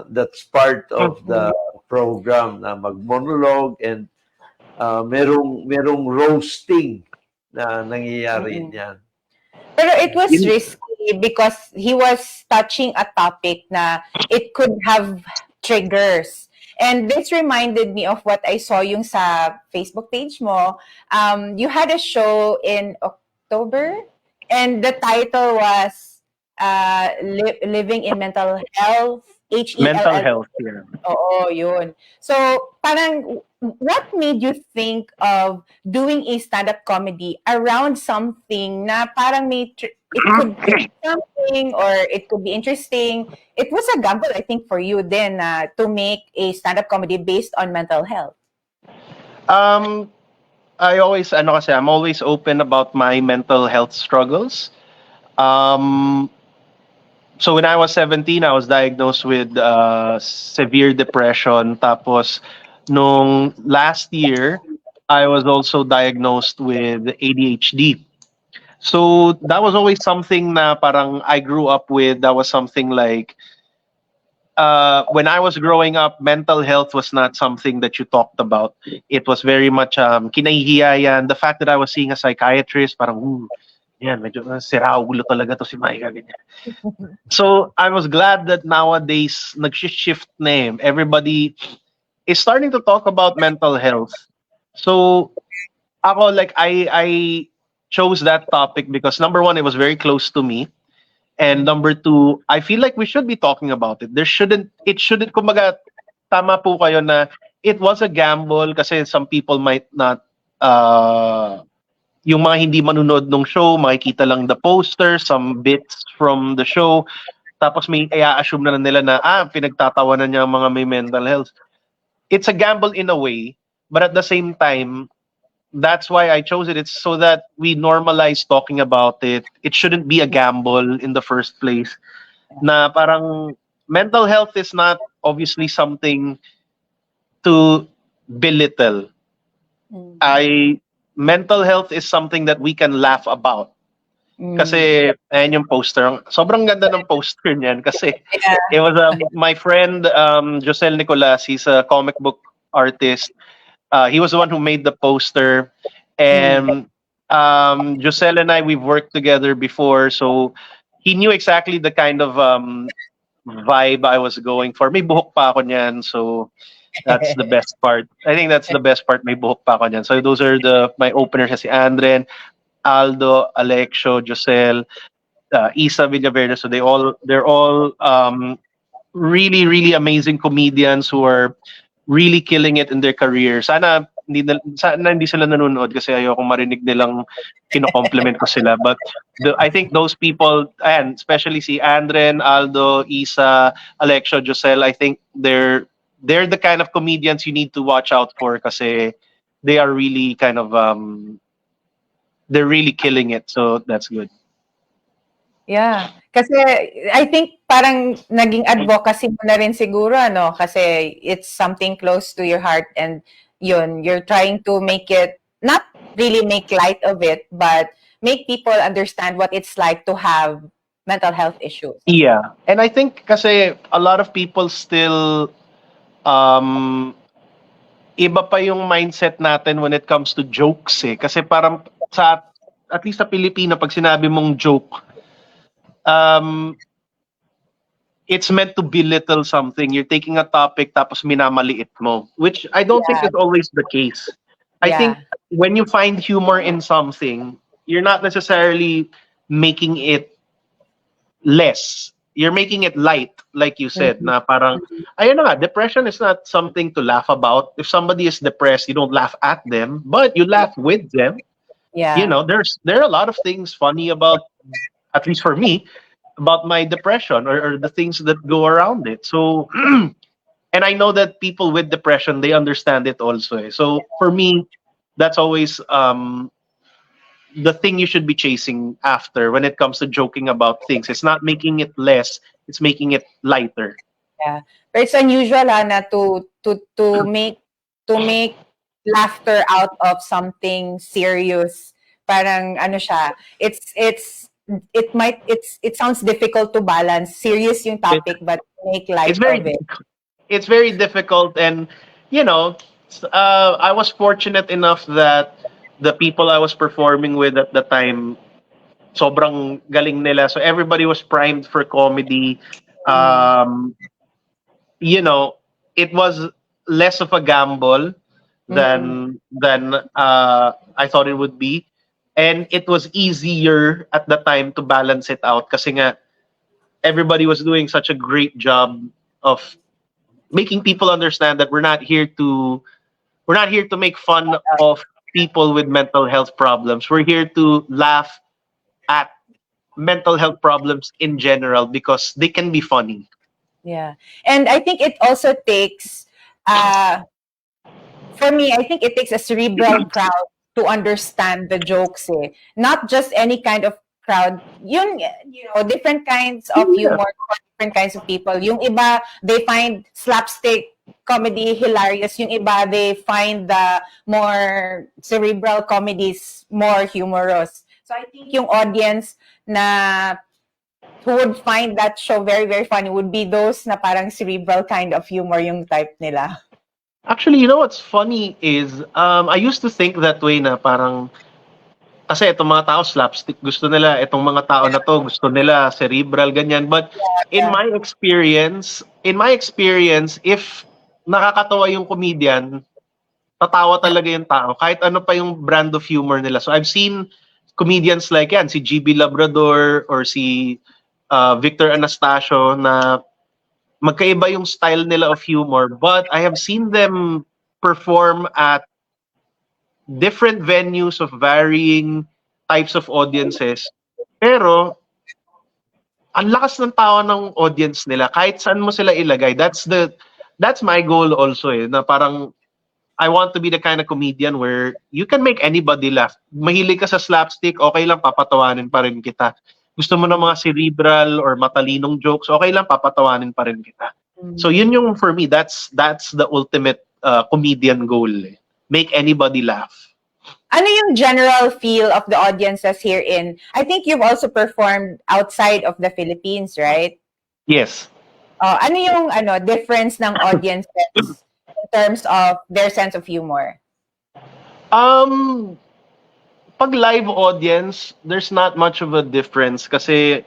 that's part of the program na mag-monologue and merong roasting na nangyayari niyan. Pero it was risky because he was touching a topic na it could have triggers. And this reminded me of what I saw yung sa Facebook page mo. You had a show in October, and the title was Living in Mental Health. Mental health, yeah. Oo, yun. So, parang, what made you think of doing a stand-up comedy around something na parang it could be something or it could be interesting? It was a gamble, I think, for you then to make a stand-up comedy based on mental health. I always, I'm always open about my mental health struggles. So when I was 17, I was diagnosed with severe depression. Tapos, nung last year, I was also diagnosed with ADHD. So that was always something na parang I grew up with. That was something like, when I was growing up, mental health was not something that you talked about. It was very much kinahihiya yan. The fact that I was seeing a psychiatrist, parang, yan, medyo sira ulo talaga to si Maika. So I was glad that nowadays nag-shift na everybody is starting to talk about mental health. So ako, like, I chose that topic because number one, it was very close to me. And number two, I feel like we should be talking about it. It shouldn't, kumbaga, tama po kayo na it was a gamble kasi some people might not yung mga hindi manunood ng show, makikita lang the poster, some bits from the show, tapos may i-assume na nila na, pinagtatawanan niya ang mga may mental health. It's a gamble in a way, but at the same time, that's why I chose it. It's so that we normalize talking about it. It shouldn't be a gamble in the first place. Na parang mental health is not obviously something to belittle. Mental health is something that we can laugh about. Kasi ayan yung poster. Sobrang ganda ng poster niyan kasi it was my friend Josel Nicolas, he's a comic book artist. He was the one who made the poster, and Josel and I, we've worked together before, so he knew exactly the kind of vibe I was going for. May buhok pa ako niyan, so that's the best part. I think that's the best part. May buhok pa ako niyan. So those are my openers kasi Andren, Aldo, Alexio, Josel, Isa Villaverde. So they're all really, really amazing comedians who are really killing it in their career. Sana hindi sila nanonood kasi ayoko marinig nilang kino-compliment ko sila. But I think those people, and especially si Andren, Aldo, Isa, Alexio, Josel, I think they're the kind of comedians you need to watch out for kasi they are really kind of they're really killing it. So that's good. Yeah. Kasi I think parang naging advocacy mo na rin siguro, ano? Kasi it's something close to your heart and yun, you're trying to make it, not really make light of it, but make people understand what it's like to have mental health issues. Yeah. And I think kasi a lot of people still iba pa yung mindset natin when it comes to jokes eh. Kasi parang at least sa Pilipino, pag sinabi mong joke, it's meant to belittle something. You're taking a topic tapos minamaliit mo, which I don't think is always the case. I think when you find humor in something, you're not necessarily making it less. You're making it light, like you said, na parang, ayun na nga, depression is not something to laugh about. If somebody is depressed, you don't laugh at them, but you laugh with them. Yeah. You know, there are a lot of things funny about, at least for me, about my depression or the things that go around it. So, and I know that people with depression, they understand it also. Eh. So for me, that's always the thing you should be chasing after when it comes to joking about things. It's not making it less, it's making it lighter. Yeah. But it's unusual na to make laughter out of something serious. Parang ano siya, it sounds difficult to balance. Serious yung topic, but make light of it. It's very difficult, and you know, I was fortunate enough that the people I was performing with at the time, sobrang galing nila. So everybody was primed for comedy. You know, it was less of a gamble than I thought it would be. And it was easier at the time to balance it out kasi nga everybody was doing such a great job of making people understand that we're not here to make fun of people with mental health problems. We're here to laugh at mental health problems in general because they can be funny. Yeah. And I think it also takes for me, I think it takes a cerebral crowd to understand the jokes eh. Not just any kind of crowd. You know, different kinds of humor, different kinds of people. Yung iba, they find slapstick comedy hilarious. Yung iba, they find the more cerebral comedies more humorous. So I think yung audience na who would find that show very, very funny would be those na parang cerebral kind of humor yung type nila. Actually, you know what's funny is I used to think that way na parang kasi itong mga tao slapstick gusto nila, itong mga tao na to gusto nila cerebral ganyan, but in my experience if nakakatawa yung comedian, tatawa talaga yung tao kahit ano pa yung brand of humor nila. So I've seen comedians like yan, si GB Labrador or si Victor Anastasio na magkaiba yung style nila of humor, but I have seen them perform at different venues of varying types of audiences. Pero ang lakas ng tawa ng audience nila kahit saan mo sila ilagay. That's my goal also na parang I want to be the kind of comedian where you can make anybody laugh. Mahilig ka sa slapstick, okay lang, papatawanin pa rin kita. Gusto mo ng mga cerebral or matalinong jokes, okay lang, papatawanin pa rin kita. So yun yung, for me, that's the ultimate comedian goal. Make anybody laugh. Ano yung general feel of the audiences here I think you've also performed outside of the Philippines, right? Yes. Ano yung difference ng audiences in terms of their sense of humor? Pag live audience, there's not much of a difference kasi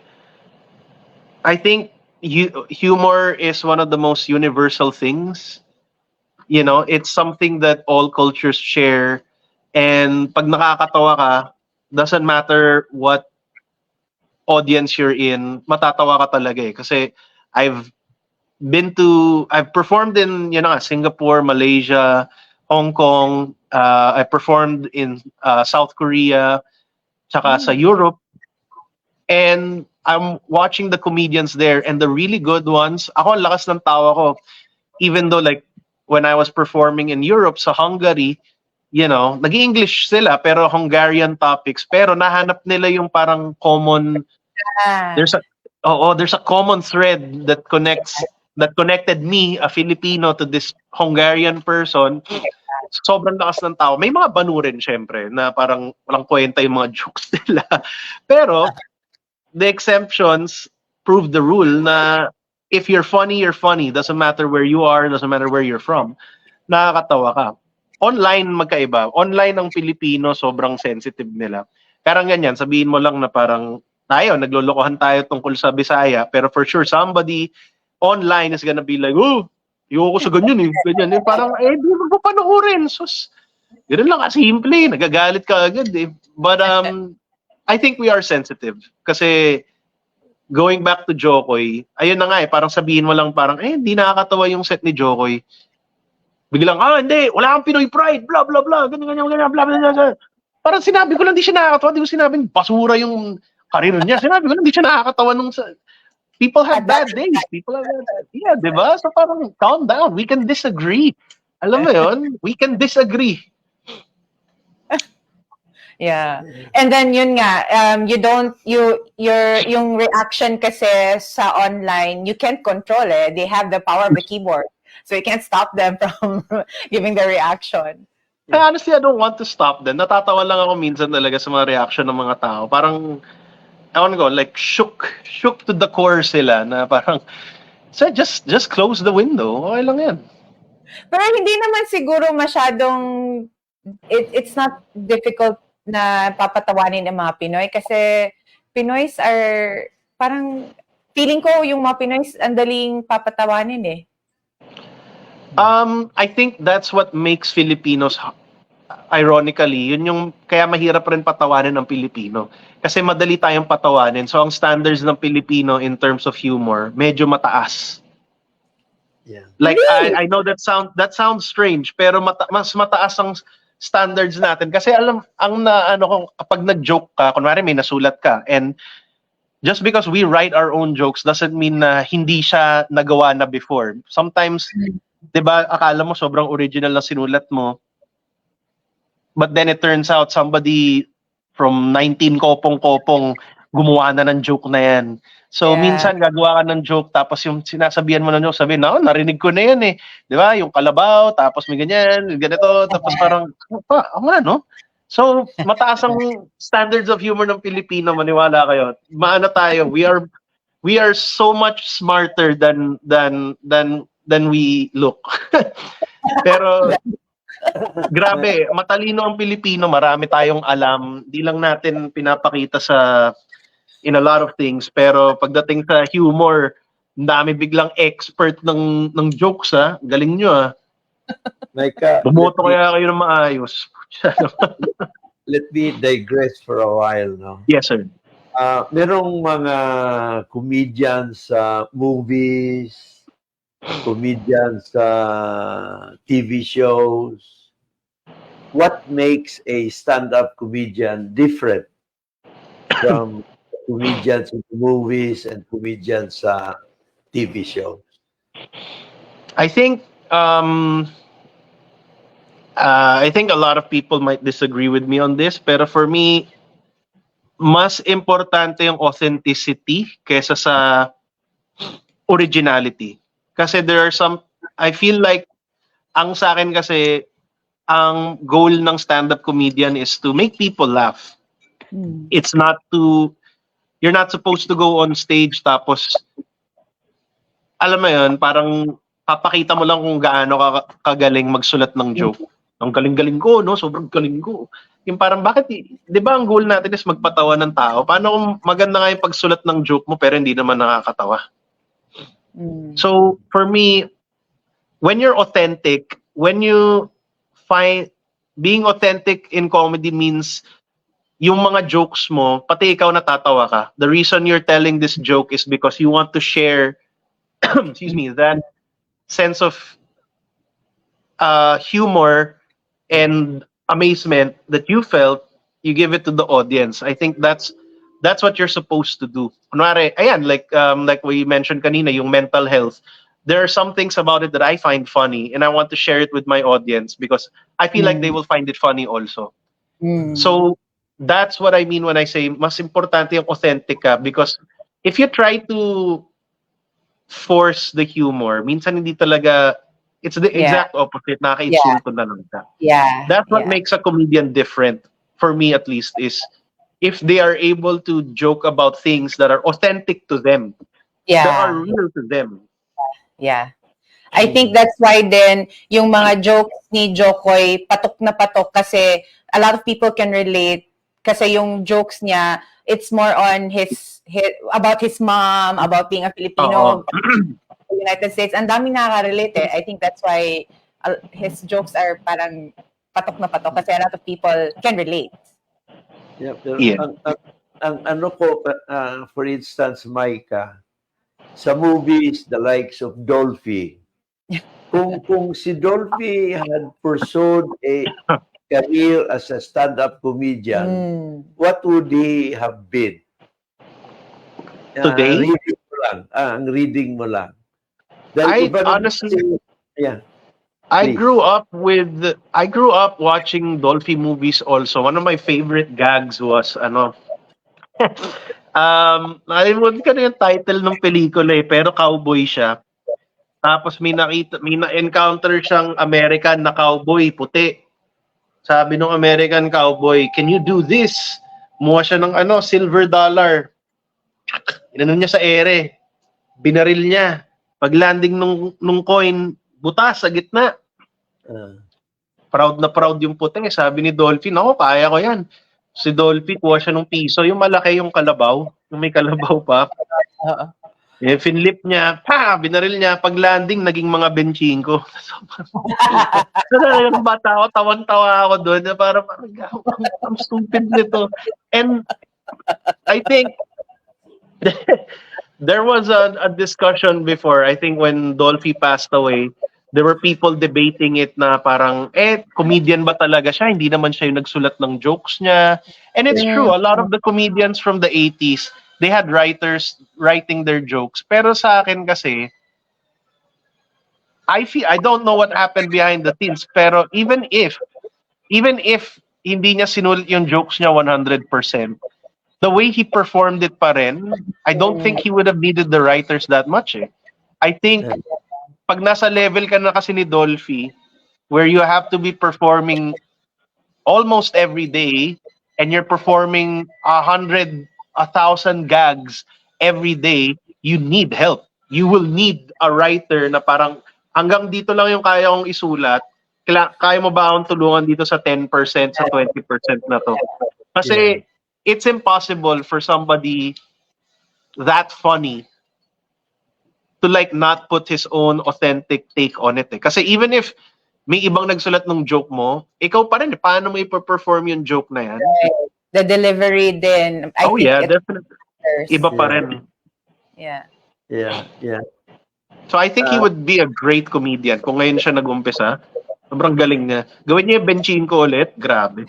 I think humor is one of the most universal things. You know, it's something that all cultures share. And pag nakakatawa ka, doesn't matter what audience you're in, matatawa ka talaga eh. Kasi I've performed in Singapore, Malaysia, Hong Kong. I performed in South Korea, tsaka sa Europe. And I'm watching the comedians there, and the really good ones, ako ang lakas ng tawa ko. Even though like when I was performing in Europe, sa Hungary, nag-English sila pero Hungarian topics, pero nahanap nila yung parang common. There's a common thread that connected me, a Filipino, to this Hungarian person. Sobrang lakas ng tao. May mga banu rin syempre na parang walang kwenta yung mga jokes nila. Pero the exceptions prove the rule na if you're funny, you're funny. Doesn't matter where you are, doesn't matter where you're from. Nakakatawa ka. Online magkaiba. Online ang Pilipino, sobrang sensitive nila. Parang ganyan, sabihin mo lang na parang naglolokohan tayo tungkol sa Bisaya, pero for sure somebody online is gonna be like, oh, ayoko sa ganyan eh. Ganyan eh. Parang, di mo papanoorin. Sus, ganun lang kasimple. Nagagalit ka agad eh. But I think we are sensitive. Kasi going back to Jokoy, ayun na nga eh, parang sabihin mo lang parang, hindi nakakatawa yung set ni Jokoy. Biglang, hindi, wala kang Pinoy pride, blah, blah, blah, ganyan, blah, blah, blah. Parang sinabi ko lang, di siya nakakatawa. Di ko sinabing basura yung karir niya. Sinabi ko lang, di siya nakakatawa nung people have bad days. People have bad days. Yeah, di ba? So parang, calm down. We can disagree. Alam mo yun? We can disagree. Yeah. And then yun nga, yung reaction kasi sa online, you can't control it. They have the power of the keyboard. So you can't stop them from giving their reaction. Honestly, I don't want to stop them. Natatawa lang ako minsan talaga sa mga reaction ng mga tao. Parang, I want to go, like, shook to the core sila na parang, so just close the window. Okay lang yan. Pero hindi naman siguro masyadong, it's not difficult na papatawanin ng mga Pinoy kasi Pinoys are, parang, feeling ko yung mga Pinoys ang daling papatawanin eh. I think that's what makes Filipinos, ironically, yun yung kaya mahirap rin patawanin ng Pilipino. Kasi madali tayong patawanin. So ang standards ng Pilipino in terms of humor, medyo mataas. Yeah. Like I know that sounds strange, pero mas mataas ang standards natin kasi kapag nag-joke ka, kunwari may nasulat ka, and just because we write our own jokes doesn't mean na hindi siya nagawa na before. Sometimes 'di ba, akala mo sobrang original na sinulat mo. But then it turns out somebody from 19 kopong-kopong gumawa na ng joke na yan. So minsan gagawa ka ng joke tapos yung sinasabihan mo ng joke, sabihin, narinig ko na yan eh. 'Di ba? Yung kalabaw, tapos may ganyan, ganito, tapos parang no? So mataas ang standards of humor ng Pilipino, maniwala kayo. Maano tayo, we are so much smarter than we look. Pero grabe, matalino ang Pilipino, marami tayong alam. Di lang natin pinapakita in a lot of things, pero pagdating sa humor, dami biglang expert ng jokes ha. Galing nyo Micah, bumoto kaya kayo ng maayos. let me digress for a while, no? Yes, sir. Merong mga comedians sa movies, comedians sa TV shows, what makes a stand-up comedian different from comedians in movies and comedians sa TV shows? I think I think a lot of people might disagree with me on this, pero for me, mas importante yung authenticity kaysa sa originality. Kasi there are some, I feel like, ang sa akin kasi, ang goal ng stand-up comedian is to make people laugh. It's not to, you're not supposed to go on stage tapos, alam mo yun, parang papakita mo lang kung gaano ka kagaling magsulat ng joke. Ang galing-galing ko, no? Sobrang galing ko. Yung parang, bakit, di ba ang goal natin is magpatawa ng tao? Paano kung maganda nga yung pagsulat ng joke mo pero hindi naman nakakatawa? So, for me, when you're authentic, when you find, being authentic in comedy means yung mga jokes mo, pati ikaw natatawa ka. The reason you're telling this joke is because you want to share, excuse me, that sense of humor and amazement that you felt, you give it to the audience. I think that's what you're supposed to do. Kunwari, ayan, like we mentioned kanina, yung mental health. There are some things about it that I find funny, and I want to share it with my audience because I feel like they will find it funny also. So that's what I mean when I say mas importante yung authentic ka, because if you try to force the humor, minsan hindi talaga, it's the exact opposite, nakaka-insulto na lang ka. That's what makes a comedian different, for me at least, is if they are able to joke about things that are authentic to them, that are real to them. I think that's why then yung mga jokes ni Jokoy patok na patok kasi a lot of people can relate kasi yung jokes niya, it's more on his about his mom, about being a Filipino in the United States. Ang daming nakaka-relate eh. I think that's why his jokes are parang patok na patok kasi a lot of people can relate. Pero ang ano ko, for instance, Micah, sa movies, the likes of Dolphy, kung si Dolphy had pursued a career as a stand-up comedian, what would he have been? Today? Reading mo lang. Ang reading mo lang. Honestly, I Please. grew up watching Dolphy movies also. One of my favorite gags was nakalimutan ko na yung title ng pelikula eh, pero cowboy siya. Tapos may na-encounter siyang American na cowboy, puti. Sabi ng American cowboy, "Can you do this?" Muha siya ng silver dollar. Inanon niya sa ere. Binaril niya. Pag landing nung coin, butas sa gitna. Proud na proud yung puti. Sabi ni Dolphy, "Nako, kaya ko yan." Si Dolphy, kuha siya ng piso. Yung malaki yung kalabaw. Yung may kalabaw pa. Finlip niya, binaril niya. Pag landing, naging mga 25. So, yung bata ako, tawan-tawa ako doon. Parang, ang stupid nito. And I think, there was a discussion before, I think when Dolphy passed away, there were people debating it na parang, comedian ba talaga siya? Hindi naman siya yung nagsulat ng jokes niya. And it's true, a lot of the comedians from the 80s, they had writers writing their jokes. Pero sa akin kasi, I don't know what happened behind the scenes, pero even if hindi niya sinulat yung jokes niya 100%, the way he performed it pa rin, I don't think he would have needed the writers that much eh. I think, pag nasa level ka na kasi ni Dolphy, where you have to be performing almost every day, and you're performing 100, 1,000 gags every day, you need help. You will need a writer na parang, hanggang dito lang yung kaya kong isulat, kaya mo ba akong tulungan dito sa 10%, sa 20% na to? Kasi, it's impossible for somebody that funny to like not put his own authentic take on it eh. Kasi even if may ibang nagsulat ng joke mo, ikaw pa rin, paano mo i-perform yung joke na yan? The delivery din. I think definitely. Iba pa rin. Yeah. Yeah. So I think he would be a great comedian kung ngayon siya nag-umpisa. Sobrang galing niya. Gawin niya yung benching ko ulit. Grabe.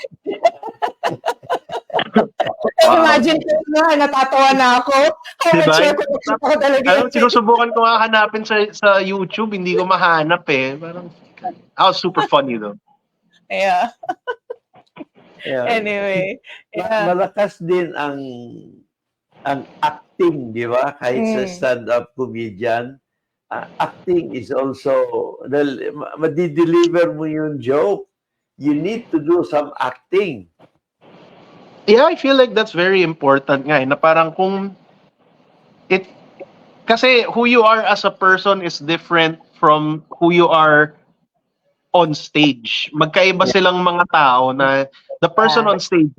Wow. Imagine ko na, natatawa na ako. How Diba? much ko nakita ko talaga Ano, yun. sinusubukan ko nga hanapin sa YouTube, hindi ko mahanap eh. Parang, that was super funny though. Yeah. Yeah. Anyway. Yeah. Malakas din ang acting, di ba? Kahit sa stand-up comedian, acting is also, dahil madi-deliver mo yung joke, you need to do some acting. Yeah, I feel like that's very important nga eh, na parang kasi who you are as a person is different from who you are on stage. Magkaiba silang mga tao na the person on stage,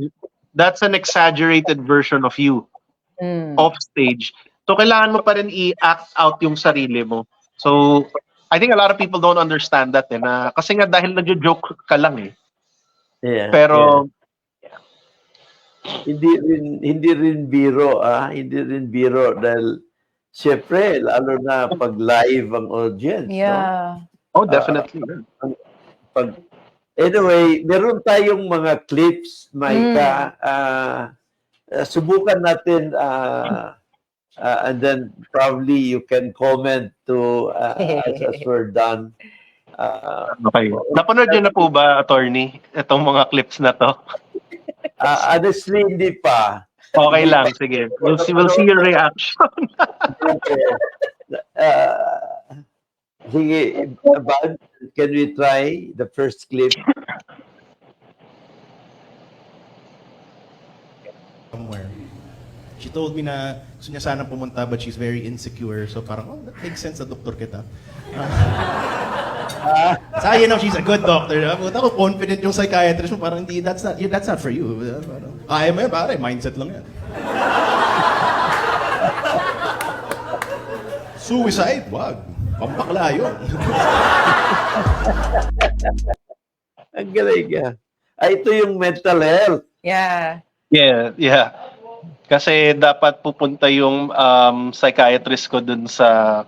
that's an exaggerated version of you off stage. So kailangan mo pa rin i-act out yung sarili mo. So I think a lot of people don't understand that eh, na kasi nga dahil nagjo-joke ka lang eh. Yeah. Pero hindi rin biro, hindi rin biro dahil syempre lalo na pag live ang audience, no? Yeah. oh, definitely. Anyway, meron tayong mga clips, Micah. Subukan natin and then probably you can comment to as we're done. Okay. Napanood niyo na po ba, attorney, itong mga clips na to? Honestly, hindi pa. Okay lang, sige. We'll see your reaction. Sige, can we try the first clip? Somewhere. She told me na gusto niya sana pumunta but she's very insecure. So parang, oh, that makes sense na doktor kita. So, you know, she's a good doctor. But ako confident yung psychiatrist mo. Parang, hindi, that's not for you. Kaya mo yan, pare. Mindset lang yan. Suicide? Wag. Pampakla yun. Ang galing ka. Ito yung mental health. Yeah. Yeah. Kasi dapat pupunta yung psychiatrist ko dun sa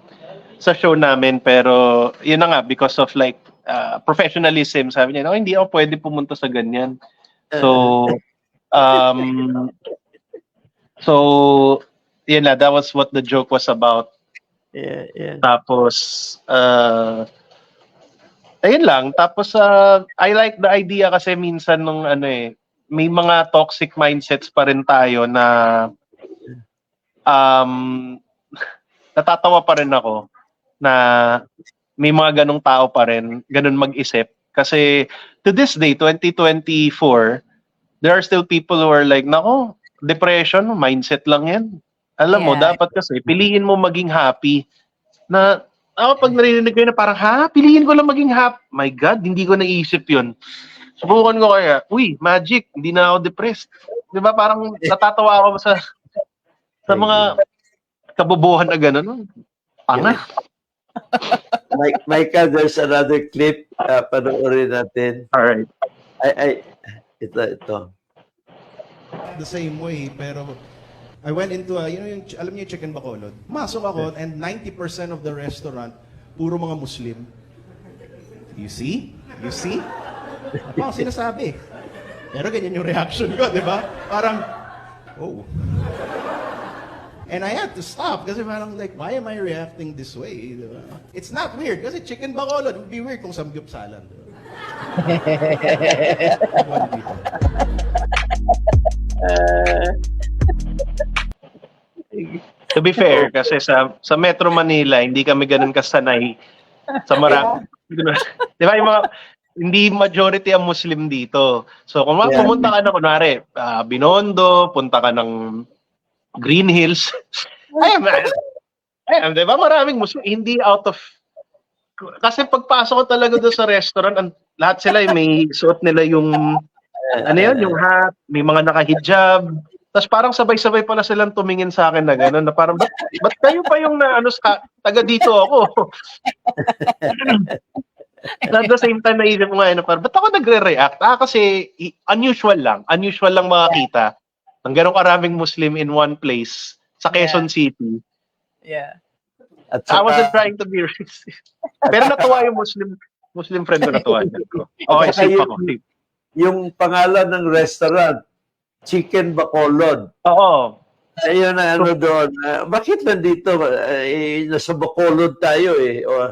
show namin, pero yun na nga, because of like professionalism, sabi niya, no, hindi ako pwede pumunta sa ganyan. So yun na, that was what the joke was about. Yeah. Tapos ayun lang. Tapos I like the idea kasi minsan nung may mga toxic mindsets pa rin tayo na natatawa pa rin ako na may mga ganong tao pa rin, ganon mag-isip. Kasi to this day, 2024, there are still people who are like, nako, depression, mindset lang yan. Alam mo, dapat kasi piliin mo maging happy. Na pag narinig ko yun na parang, piliin ko lang maging happy. My God, hindi ko naisip yun. Subukan ko kaya, magic, hindi na ako depressed. Di ba? Parang natatawa ako sa mga kabobohan na gano'n. Panga. Micah, there's another clip. Panoorin natin. Alright. Ito. The same way, pero I went into alam niyo yung Chicken Bacolod? Masok ako and 90% of the restaurant, puro mga Muslim. You see? Ako sinasabi. Pero ganyan yung reaction ko, di ba? Parang, oh. And I had to stop kasi parang like, why am I reacting this way? Diba? It's not weird kasi Chicken Bacolod would be weird kung samgyupsalan. Diba? To be fair, kasi sa Metro Manila, hindi kami ganun kasanay sa marami. Di ba, yung mga, hindi majority ang Muslim dito. So, kung pumunta ka na, kunwari, Binondo, punta ka ng Green Hills, ayun, di ba, maraming Muslim, hindi out of, kasi pagpasok ko talaga doon sa restaurant, lahat sila may suot nila yung, yung hat, may mga naka-hijab, tapos parang sabay-sabay pala silang tumingin sa akin na gano'n, na parang, ba't kayo pa yung taga dito ako? At the same time, naisip ko nga, parang, ba't ako nagre-react? Kasi unusual lang makakita ng gano'ng karaming Muslim in one place sa Quezon City. Yeah. At I wasn't trying to be racist. Pero natuwa yung Muslim. Muslim friend ko na tuwagan ko. Okay, Saka safe ako. Safe. yung pangalan ng restaurant, Chicken Bacolod. Oo. Ayun na ano doon. Bakit nandito? Nasa Bacolod tayo eh. O,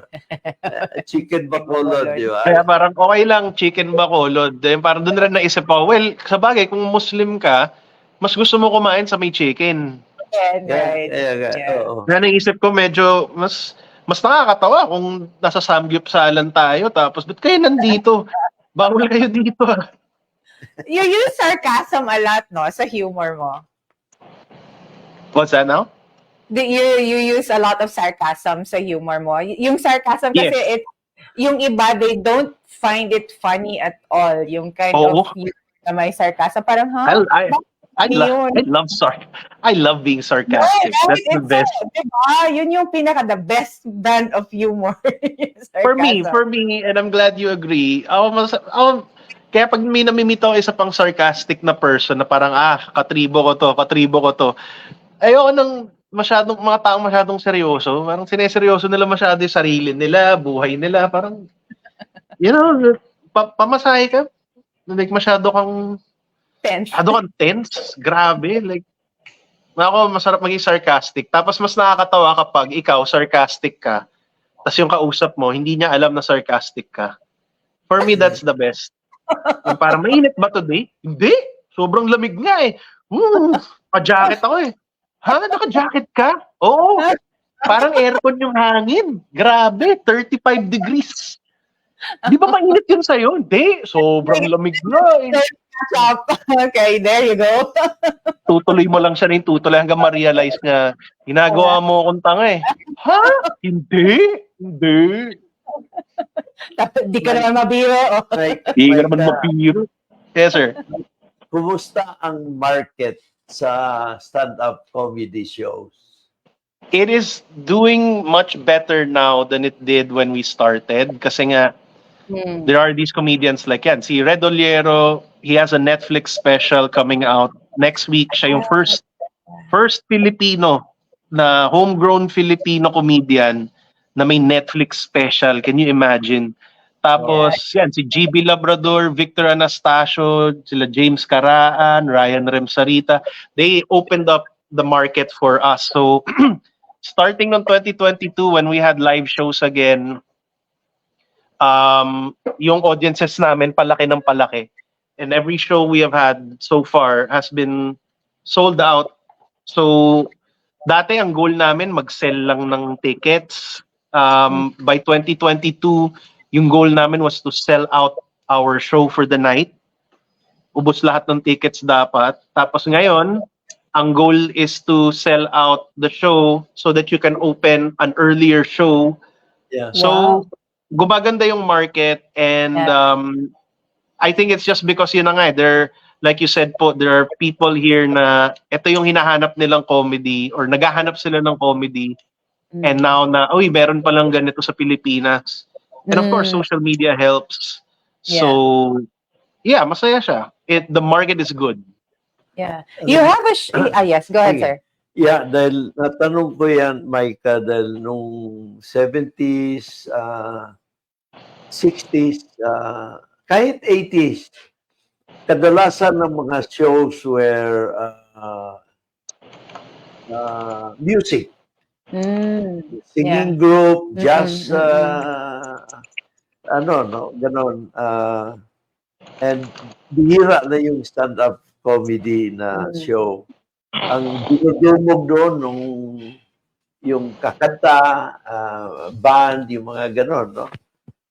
Chicken Bacolod, di ba? Kaya parang okay lang, chicken bacolod. Then parang doon rin naisip ko, well, sa bagay, kung Muslim ka, mas gusto mo kumain sa may chicken. Right. Kaya, Yeah. oo. Kaya naisip ko medyo mas nakakatawa kung nasa samgyupsalan tayo tapos ba't kayo nandito? Bawal kayo dito. You use sarcasm a lot, no, sa humor mo. What's that now? You use a lot of sarcasm sa humor mo. Yung sarcasm kasi Yes. yung iba, they don't find it funny at all. Yung kind Oo. of humor na may sarcasm. Parang, I love being sarcastic. That's the best. Diba? Yun yung the best brand of humor. For me, and I'm glad you agree, kaya pag may namimita ako isa pang sarcastic na person na parang, katribo ko to. Ayoko ng mga taong masyadong seryoso. Parang sineseryoso nila masyado yung sarili nila, buhay nila. Parang, pamasahe ka. Like, masyado kang tense. Grabe. Like, ako, masarap maging sarcastic. Tapos, mas nakakatawa kapag ikaw, sarcastic ka. Tapos yung kausap mo, hindi niya alam na sarcastic ka. For me, that's the best. Yung parang, mainit ba today? Hindi. Sobrang lamig nga eh. Pa-jacket ako eh. Ha? Naka-jacket ka? Oo. Parang aircon yung hangin. Grabe, 35 degrees. Di ba mainit yun sa'yo? Hindi. Sobrang lamig na eh. Okay, there you go. Tutuloy mo lang siya na yung tutuloy hanggang ma-realize nga, ginagawa mo akong tanga eh. Ha? Hindi. Di ka naman mabiro. Hindi ka naman mapiro. Yes, sir. Kumusta ang market sa stand-up comedy shows? It is doing much better now than it did when we started. Kasi nga, there are these comedians like yan. Si Red Oliero, he has a Netflix special coming out next week. Siya yung first Filipino na homegrown Filipino comedian na may Netflix special. Can you imagine? Tapos, yan, si GB Labrador, Victor Anastasio, sila James Caraan, Ryan Remsarita, they opened up the market for us. So, starting noong 2022, when we had live shows again, yung audiences namin palaki ng palaki. And every show we have had so far has been sold out. So, dati ang goal namin, mag-sell lang ng tickets. By 2022, yung goal namin was to sell out our show for the night. Ubos lahat ng tickets dapat. Tapos ngayon, ang goal is to sell out the show so that you can open an earlier show. Yeah. So, gumaganda yung market and I think it's just because yun na nga, like you said po, there are people here na ito yung hinahanap nilang comedy or naghahanap sila ng comedy and now na, meron palang ganito sa Pilipinas. And of course, social media helps. So, yeah, masaya siya. The market is good. Yeah. You have yes, go ahead, sir. Yeah, dahil natanong ko yan, Micah, dahil nung 70s, 60s, kahit 80s, kadalasan ng mga shows were music. Singing group, jazz, ganon. And bihira na yung stand-up comedy na show. Ang dinudumog doon yung kakanta, band, yung mga ganon, no?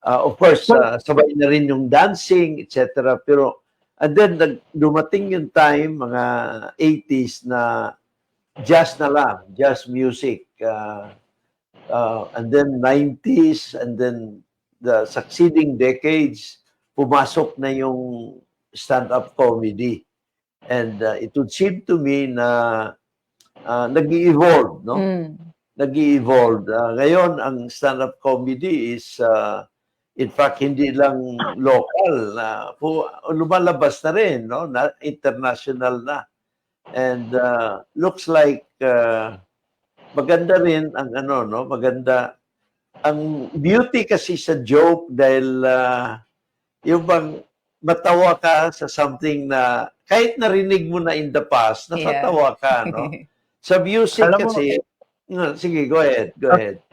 Of course, sabay na rin yung dancing, etc. Pero, and then, dumating yung time, mga 80s na jazz na lang, jazz music. And then 90s, and then the succeeding decades, pumasok na yung stand-up comedy. And it would seem to me na nag-i-evolve, no? Nag-i-evolve. Ngayon, ang stand-up comedy is, in fact, hindi lang local. Lumalabas na rin, no? International na. And looks like maganda rin ang maganda ang beauty kasi sa joke dahil yung bang matawa ka sa something na kahit narinig mo na in the past, natatawa ka, no? Sa music Alam mo- kasi, sige, go ahead.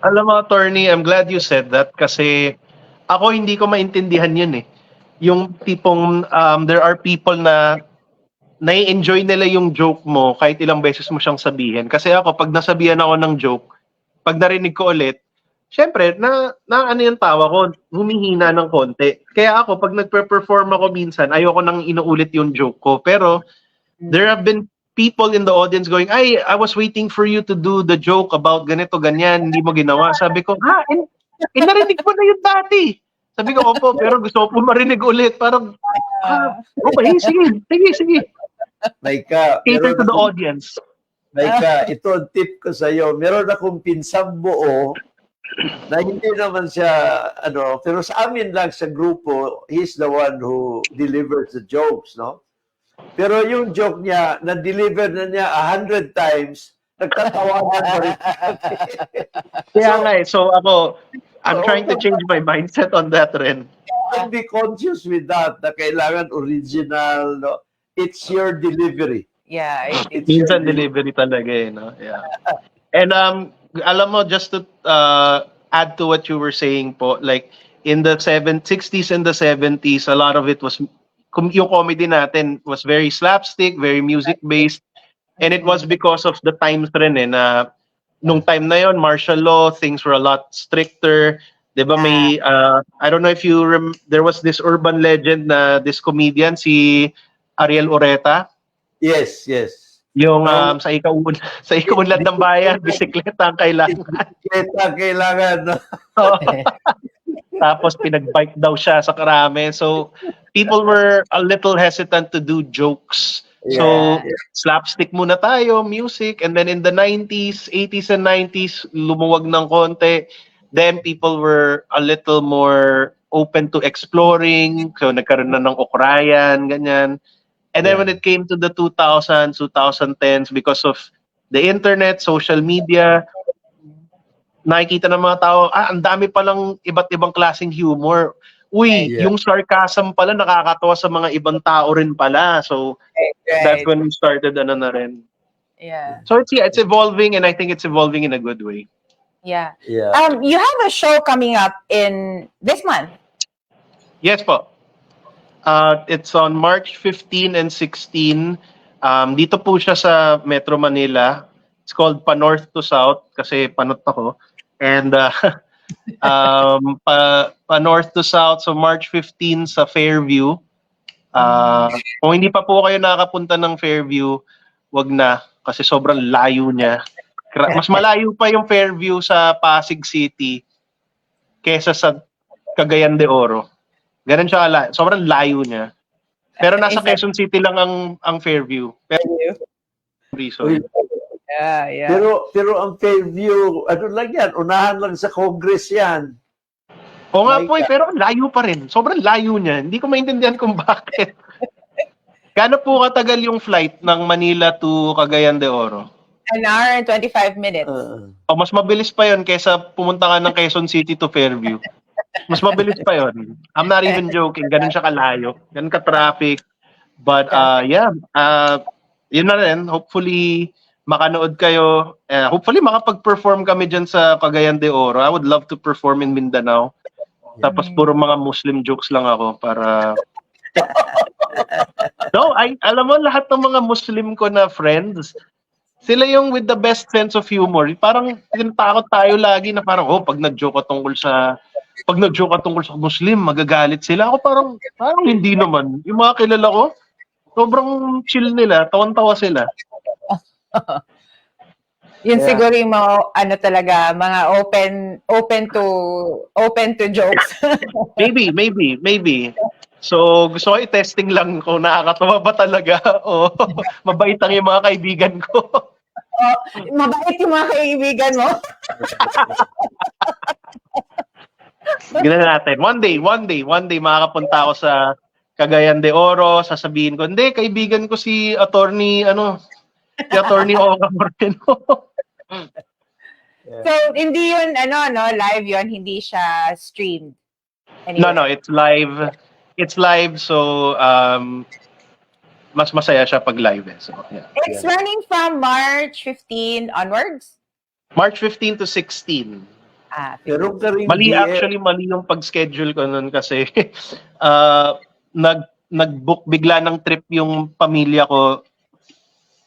Alam mo, attorney, I'm glad you said that kasi ako hindi ko maintindihan yun eh. Yung tipong there are people na nai-enjoy nila yung joke mo kahit ilang beses mo siyang sabihin. Kasi ako, pag nasabihan ako ng joke, pag narinig ko ulit, syempre, na ano yung tawa ko, humihina ng konti. Kaya ako, pag nagpe-perform ako minsan, ayoko nang inuulit yung joke ko. Pero there have been people in the audience going, ay, I was waiting for you to do the joke about ganito, ganyan, hindi mo ginawa. Sabi ko, narinig mo na yun dati. Sabi ko, opo, pero gusto ko po marinig ulit. Parang, okay, sige. Maika, Cater to the audience. Maika, ito ang tip ko sa iyo. Meron akong pinsang buo na hindi naman siya, pero sa amin lang sa grupo, he's the one who delivers the jokes, no? Pero yung joke niya, na-deliver na niya 100 times, nagtatawanan pa rin. Kaya nga eh, so ako, I'm trying to change my mindset on that rin. Be conscious with that, na kailangan original, no? It's your delivery. Yeah, It's Minsan your delivery talaga eh, no? Yeah. And alam mo, just to add to what you were saying po, like in the 60s and the 70s, a lot of it was, yung comedy natin was very slapstick, very music-based, and it was because of the times rin eh, na nung time na yon, martial law, things were a lot stricter. Diba may, I don't know if you there was this urban legend na this comedian, si Ariel Ureta. Yes. Yung sa ikaunlad ng bayan, bisikleta ang kailangan. Kailangan, no? Tapos pinag-bike daw siya sa karami. So people were a little hesitant to do jokes. So slapstick muna tayo, music, and then in the 90s, 80s and 90s, lumuwag ng konti. Then people were a little more open to exploring. So nagkaroon na ng okrayan, ganyan. And then when it came to the 2000s, 2010s, because of the internet, social media, nakikita ng mga tao, ang dami palang iba't ibang klaseng humor. Uy, yung sarcasm pala nakakatawa sa mga ibang tao rin pala. So that's when we started na rin. Yeah. So it's evolving, and I think it's evolving in a good way. Yeah. Yeah. You have a show coming up in this month. Yes po. It's on March 15 and 16. Dito po siya sa Metro Manila. It's called Pa North to South kasi panot ako. And pa North to South, so March 15 sa Fairview. Kung hindi pa po kayo nakakapunta ng Fairview, wag na kasi sobrang layo niya. Mas malayo pa yung Fairview sa Pasig City kesa sa Cagayan de Oro. Ganun siya sobrang layo niya. Pero nasa Quezon City lang ang Fairview. Pero reason. Yeah. Pero ang Fairview, lang yan, unahan lang sa Congress yan. Oo nga po pero layo pa rin. Sobrang layo niya. Hindi ko maintindihan kung bakit. Gaano po katagal yung flight ng Manila to Cagayan de Oro? 1 hour and 25 minutes. Mas mabilis pa yon kaysa pumunta ka ng Quezon City to Fairview. Mas mabilis pa yon. I'm not even joking. Ganun siya kalayo. Ganun ka-traffic. But yun na rin. Hopefully, makanood kayo. Hopefully, makapag-perform kami dyan sa Cagayan de Oro. I would love to perform in Mindanao. Tapos puro mga Muslim jokes lang ako para... No, alam mo, lahat ng mga Muslim ko na friends, sila yung with the best sense of humor. Parang tinatakot tayo lagi na parang, pag nag-joke ka tungkol sa Muslim, magagalit sila. Ako parang hindi naman. Yung mga kilala ko, sobrang chill nila, tawan-tawa sila. Yun siguro yung mga talaga, mga open to jokes. Maybe. So, gusto ko i-testing lang kung nakakatawa ba talaga o mabait ang yung mga kaibigan ko. Mabait yung mga kaibigan mo. Ganoon natin. One day makakapunta ako sa Cagayan de Oro, sasabihin ko, hindi, kaibigan ko si Attorney Oga Moreno. So, hindi yun, live yun, hindi siya streamed. No, it's live. It's live, so mas masaya siya pag live. So, yeah. It's running from March 15 onwards. March 15 to 16. Pero ka rin Mali BF. mali yung pag-schedule ko nun kasi nag-book bigla ng trip yung pamilya ko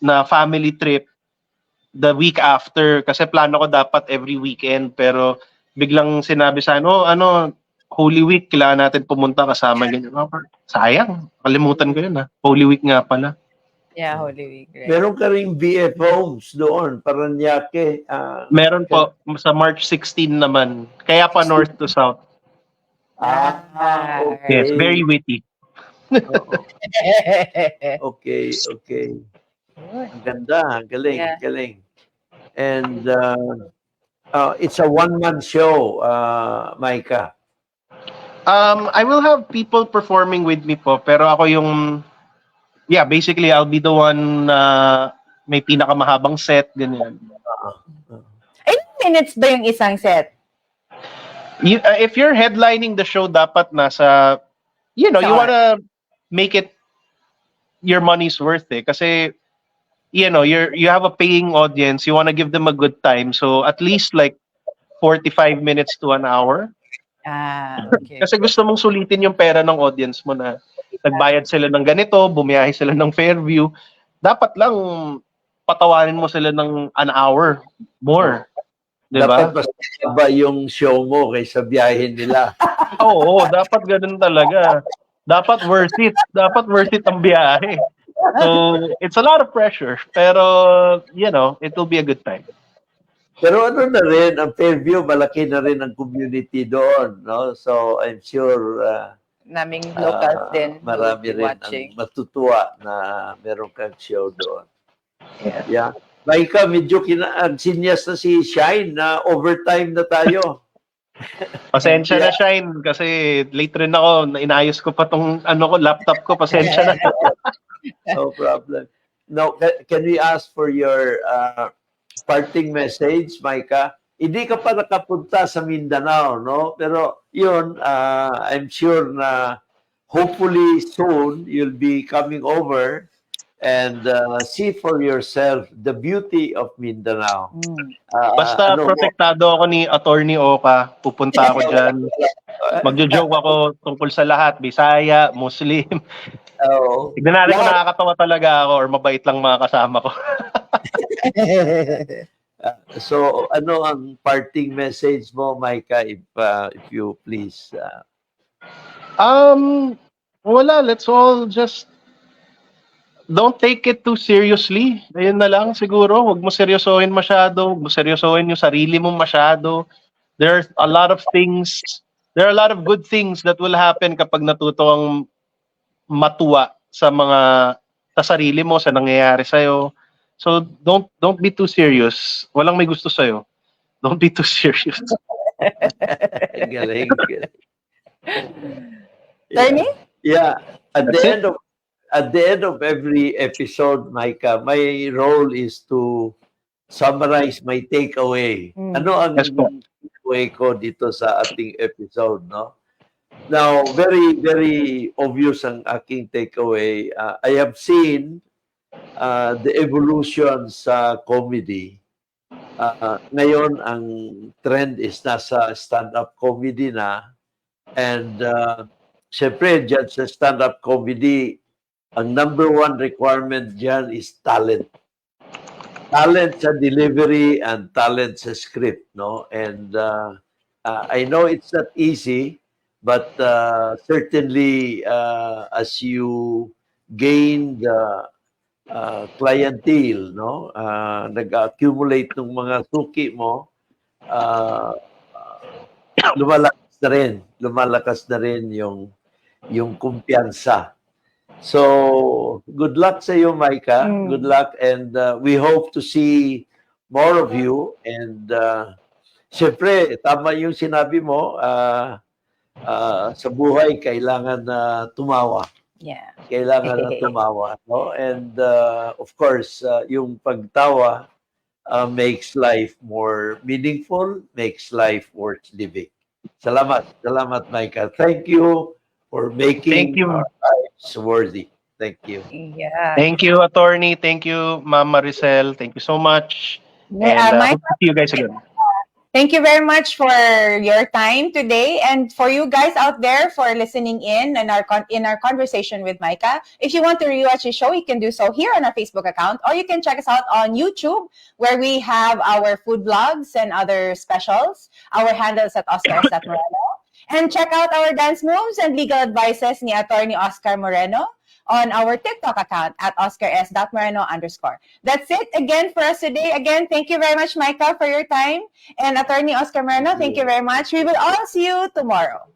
na family trip the week after kasi plano ko dapat every weekend pero biglang sinabi sa Holy Week kailangan natin pumunta kasama ganyan. Sayang, kalimutan ko yun Holy Week nga pala. Yeah, Holy Week. Right? Meron ka ring BF Homes doon, Paranaque. Meron po sa March 16 naman. Kaya pa north to south. Okay. Yes, very witty. Oo. Okay. Ang ganda, ang galing, Yeah. galing. And it's a one-man show, Micah. I will have people performing with me po, pero ako yung basically I'll be the one may pinakamahabang set ganyan. Ilang minutes ba yung isang set? If you're headlining the show dapat nasa you wanna make it your money's worth kasi you have a paying audience, you wanna give them a good time, so at least like 45 minutes to an hour. Okay. Kasi gusto mong sulitin yung pera ng audience mo na nagbayad sila ng ganito, bumiyahe sila ng Fairview. Dapat lang patawarin mo sila ng an hour more. Diba? Dapat mas ba yung show mo kaysa biyahe nila. Oo, dapat ganun talaga. Dapat worth it. Dapat worth it ang biyahe. So, it's a lot of pressure. Pero, it will be a good time. Pero na rin, ang Fairview, malaki na rin ang community doon, no? So, I'm sure Naming locals din. marami rin watching. ang matutuwa na meron kang show doon. Yeah. Yeah. Maika, medyo sinyas na si Shine na overtime na tayo. Pasensya na, Shine, kasi late rin ako. Inayos ko pa tong laptop ko. Pasensya na. No problem. Now, can we ask for your parting message, Maika? Hindi ka pa nakapunta sa Mindanao, no? Pero yun, I'm sure na hopefully soon you'll be coming over and see for yourself the beauty of Mindanao. Basta protektado ako ni Attorney Oka. Pupunta ako dyan. Magjo-joke ako tungkol sa lahat. Bisaya, Muslim. Tignan natin kung nakakatawa talaga ako or mabait lang mga kasama ko. So, ano ang parting message mo, Maika, if you please? Wala. Let's all just don't take it too seriously. Ayun na lang siguro. Huwag mo seryosohin masyado. Huwag mo seryosohin yung sarili mo masyado. There are a lot of good things that will happen kapag natuto ang matuwa sa sarili mo, sa nangyayari sa'yo. So don't be too serious. Walang may gusto sa'yo. Don't be too serious. Galing. Tony? Yeah. At the end of every episode, Maika, my role is to summarize my takeaway. Ano ang takeaway ko dito sa ating episode, no? Now, very, very obvious ang aking takeaway. I have seen the evolution sa comedy. Ngayon, ang trend is nasa stand-up comedy na. And syempre, dyan sa stand-up comedy, ang number one requirement dyan is talent. Talent sa delivery and talent sa script, no? And I know it's not easy, but certainly as you gain the clientele, no? Nag-accumulate ng mga suki mo, lumalakas na rin yung kumpiyansa. So, good luck sa iyo, Maika. Good luck, and we hope to see more of you. And syempre, tama yung sinabi mo, sa buhay kailangan na tumawa. Yeah. Kailangan na tumawa, no? And of course, yung pagtawa makes life more meaningful, makes life worth living. Salamat. Salamat, Micah. Thank you for Thank making you. our lives worthy. Thank you. Yeah. Thank you, attorney. Thank you, Ma'am Maricel. Thank you so much. And Mike, hope to see you guys again. thank you very much for your time today, and for you guys out there for listening in our conversation with Micah. If you want to rewatch the show, you can do so here on our Facebook account, or you can check us out on YouTube, where we have our food vlogs and other specials. Our handles at Oscar S. Moreno. And check out our dance moves and legal advices ni Attorney Oscar Moreno on our TikTok account at OscarS.Moreno_. That's it again for us today. Again, thank you very much, Micah, for your time. And Attorney Oscar Moreno, thank you very much. We will all see you tomorrow.